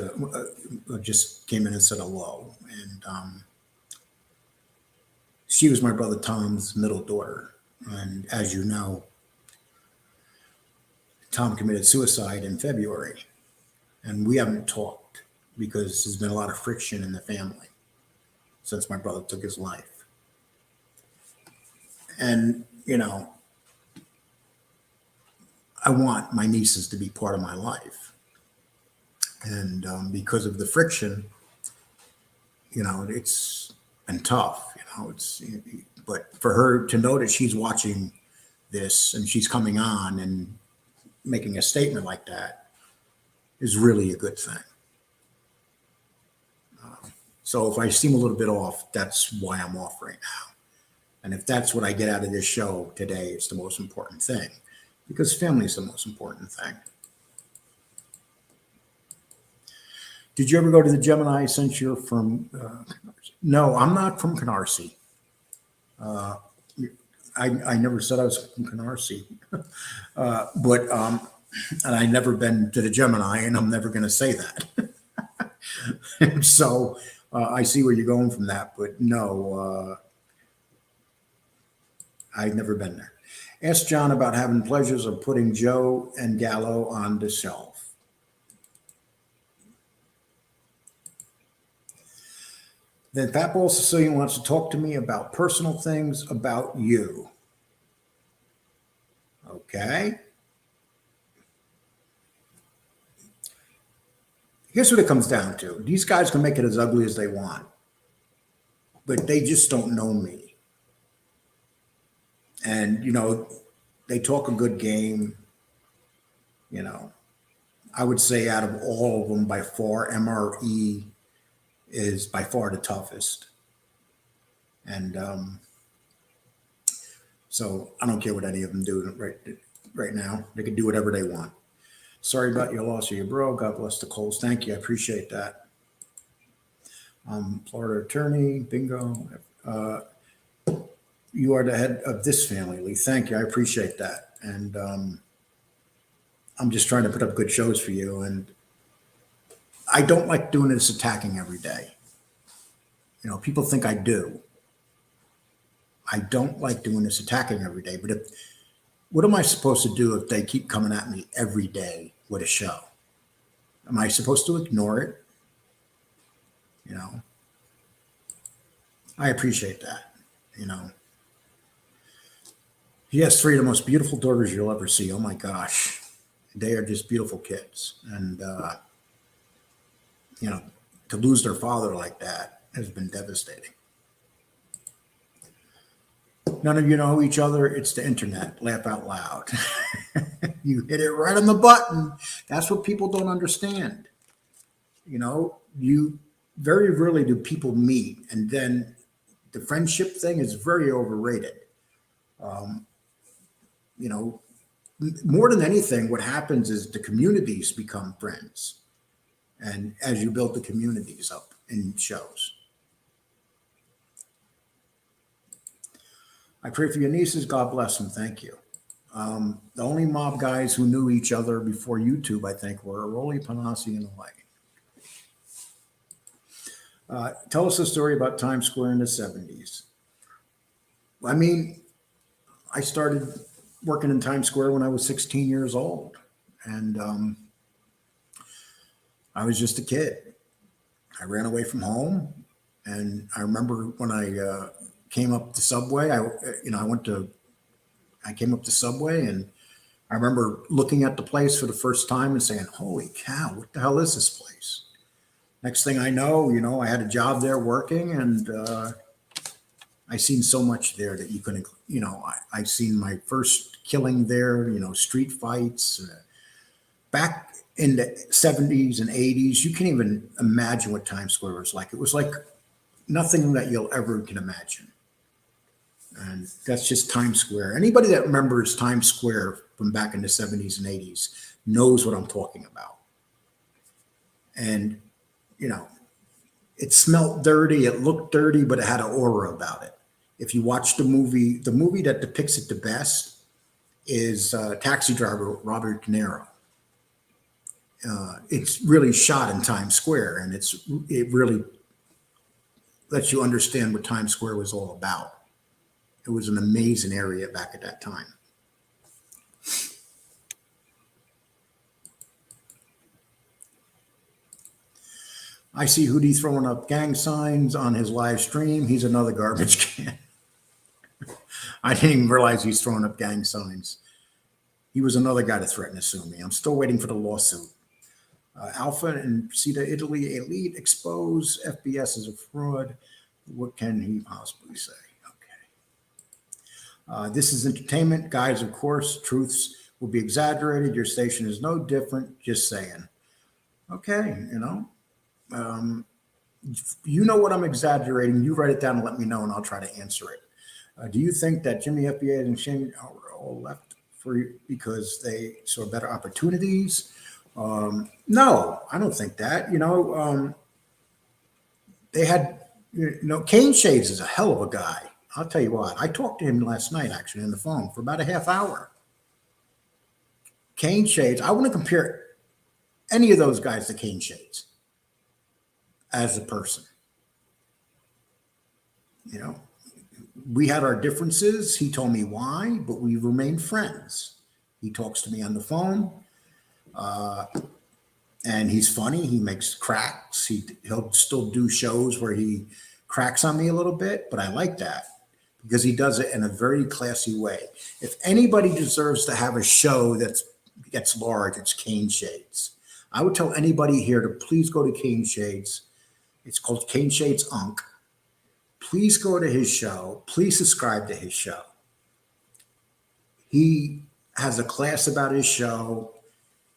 came in and said hello, and she was my brother Tom's middle daughter. And as you know, Tom committed suicide in February, and we haven't talked because there's been a lot of friction in the family since my brother took his life. And, you know, I want my nieces to be part of my life. And because of the friction, you know, it's been tough, you know, but for her to know that she's watching this and she's coming on and making a statement like that is really a good thing. So if I seem a little bit off, that's why I'm off right now. And if that's what I get out of this show today, it's the most important thing, because family is the most important thing. Did you ever go to the Gemini since you're from? No, I'm not from Canarsie. I never said I was from Canarsie, but and I never been to the Gemini, and I'm never going to say that. So I see where you're going from that, but no, I've never been there. Ask John about having pleasures of putting Joe and Gallo on the shelf. Then Fat Ball Sicilian wants to talk to me about personal things about you. Okay. Here's what it comes down to. These guys can make it as ugly as they want, but they just don't know me. And, you know, they talk a good game. You know, I would say out of all of them, by far, MRE is by far the toughest. And so I don't care what any of them do right now. They can do whatever they want. Sorry about your loss of your bro. God bless the Coles. Thank you. I appreciate that. Florida attorney, bingo. You are the head of this family, Lee. Thank you. I appreciate that. And I'm just trying to put up good shows for you. And I don't like doing this attacking every day. You know, people think I do. I don't like doing this attacking every day. But what am I supposed to do if they keep coming at me every day with a show? Am I supposed to ignore it? You know, I appreciate that. You know, he has three of the most beautiful daughters you'll ever see. Oh my gosh, they are just beautiful kids, and you know, to lose their father like that has been devastating. None of you know each other. It's the internet. Laugh out loud. You hit it right on the button. That's what people don't understand. You know, you very rarely do people meet, and then the friendship thing is very overrated. You know, more than anything, what happens is the communities become friends, and as you build the communities up in shows. I pray for your nieces. God bless them. Thank you. The only mob guys who knew each other before YouTube, I think, were Rolly, Panasi, and Alite. Tell us a story about Times Square in the 70s. I mean, I started working in Times Square when I was 16 years old. And I was just a kid. I ran away from home. And I remember when I came up the subway, I came up the subway, and I remember looking at the place for the first time and saying, holy cow, what the hell is this place? Next thing I know, I had a job there working, and I seen so much there that you couldn't, I seen my first killing there, street fights. Back in the 70s and 80s, you can't even imagine what Times Square was like. It was like nothing that you'll ever can imagine. And that's just Times Square. Anybody that remembers Times Square from back in the 70s and 80s knows what I'm talking about. And, it smelled dirty, it looked dirty, but it had an aura about it. If you watch the movie that depicts it the best is Taxi Driver with Robert De Niro. It's really shot in Times Square, and it really lets you understand what Times Square was all about. It was an amazing area back at that time. I see Hootie throwing up gang signs on his live stream. He's another garbage can. I didn't even realize he's throwing up gang signs. He was another guy to threaten to sue me. I'm still waiting for the lawsuit. Alpha and Sita Italy Elite expose FBS as a fraud. What can he possibly say? Okay. This is entertainment. Guys, of course, truths will be exaggerated. Your station is no different. Just saying. Okay, you know what I'm exaggerating. You write it down and let me know, and I'll try to answer it. Do you think that Jimmy FBA and Shane are all left because they saw better opportunities? No, I don't think that. They had, Kane Shades is a hell of a guy. I'll tell you what. I talked to him last night, actually, on the phone for about a half hour. Kane Shades, I wouldn't compare any of those guys to Kane Shades as a person. We had our differences. He told me why, but we remained friends. He talks to me on the phone, and he's funny. He makes cracks. He'll still do shows where he cracks on me a little bit, but I like that because he does it in a very classy way. If anybody deserves to have a show that gets large, it's Kane Shades. I would tell anybody here to please go to Kane Shades. It's called Kane Shades Unk. Please go to his show. Please subscribe to his show. He has a class about his show,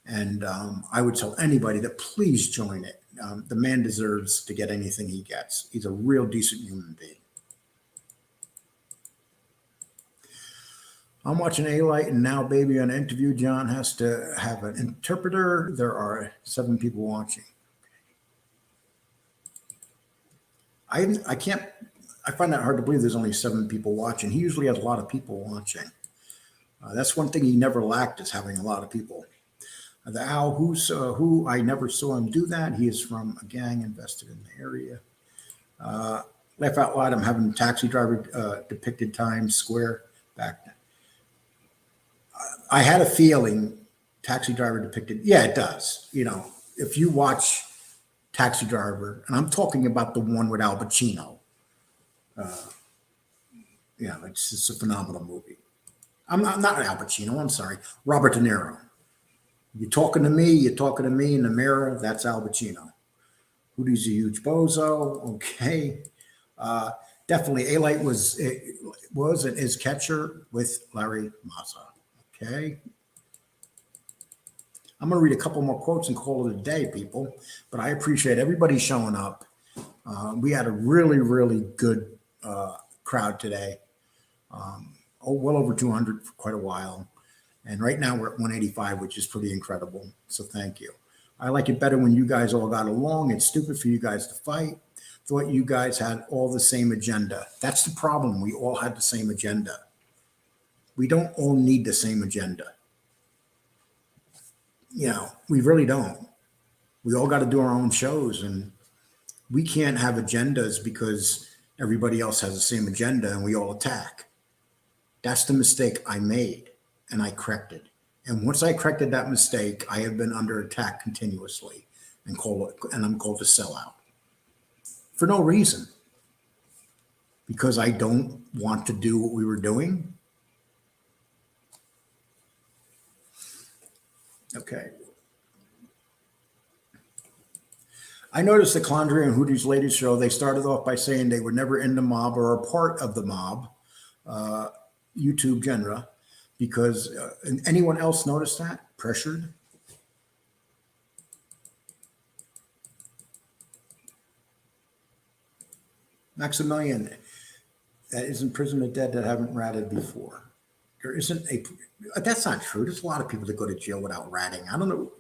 and I would tell anybody to please join it. The man deserves to get anything he gets. He's a real decent human being. I'm watching Alite and Now Baby on an interview. John has to have an interpreter. There are 7 people watching. I find that hard to believe there's only 7 people watching. He usually has a lot of people watching. That's one thing he never lacked, is having a lot of people. The Owl, who I never saw him do that. He is from a gang invested in the area. Laugh out loud. I'm having Taxi Driver depicted Times Square back then. I had a feeling Taxi Driver depicted. Yeah, it does. If you watch Taxi Driver, and I'm talking about the one with Al Pacino. Yeah, it's just a phenomenal movie. I'm not Al Pacino. I'm sorry, Robert De Niro. You're talking to me. You're talking to me in the mirror. That's Al Pacino. Hooty's a huge bozo. Okay, definitely. Alite was and is catcher with Larry Mazza. Okay. I'm going to read a couple more quotes and call it a day, people. But I appreciate everybody showing up. We had a really, really good crowd today. Well over 200 for quite a while. And right now we're at 185, which is pretty incredible. So thank you. I like it better when you guys all got along. It's stupid for you guys to fight. Thought you guys had all the same agenda. That's the problem. We all had the same agenda. We don't all need the same agenda. We really don't. We all got to do our own shows, and we can't have agendas because everybody else has the same agenda and we all attack. That's the mistake I made, and I corrected. And once I corrected that mistake, I have been under attack continuously and I'm called a sellout for no reason, because I don't want to do what we were doing. Okay. I noticed the Calandra and Hooty's latest show, they started off by saying they were never in the mob or a part of the mob YouTube genre, because anyone else notice that? Pressured? Maximilian, that is in prison or dead that haven't ratted before. There isn't that's not true. There's a lot of people that go to jail without ratting. I don't know.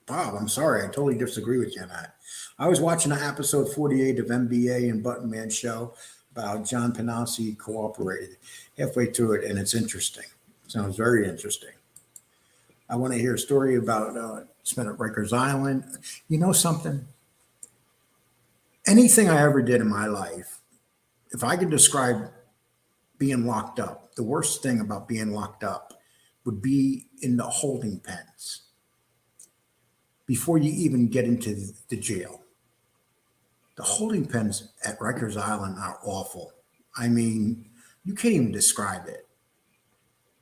Bob, I'm sorry. I totally disagree with you on that. I was watching episode 48 of NBA and Button Man show about John Panassi cooperated halfway through it, and it's interesting. Sounds very interesting. I want to hear a story about spent at Rikers Island. You know something? Anything I ever did in my life, if I could describe being locked up, the worst thing about being locked up would be in the holding pens before you even get into the jail. The holding pens at Rikers Island are awful. I mean, you can't even describe it.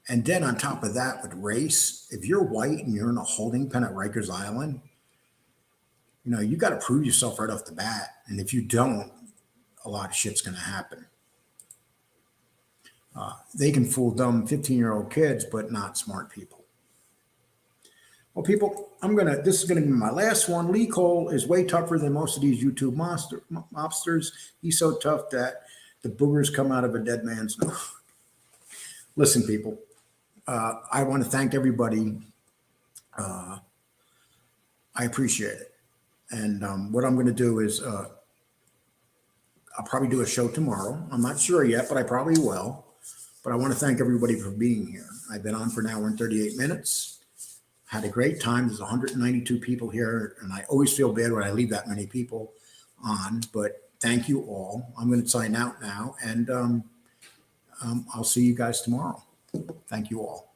And then on top of that, with race, if you're white and you're in a holding pen at Rikers Island, you got to prove yourself right off the bat. And if you don't, a lot of shit's going to happen. They can fool dumb 15-year-old kids, but not smart people. Well, people, this is going to be my last one. Lee Cole is way tougher than most of these YouTube mobsters. He's so tough that the boogers come out of a dead man's nose. Listen, people, I want to thank everybody. I appreciate it. And what I'm going to do is I'll probably do a show tomorrow. I'm not sure yet, but I probably will. But I want to thank everybody for being here. I've been on for an hour and 38 minutes. Had a great time. There's 192 people here, and I always feel bad when I leave that many people on. But thank you all. I'm going to sign out now, and I'll see you guys tomorrow. Thank you all.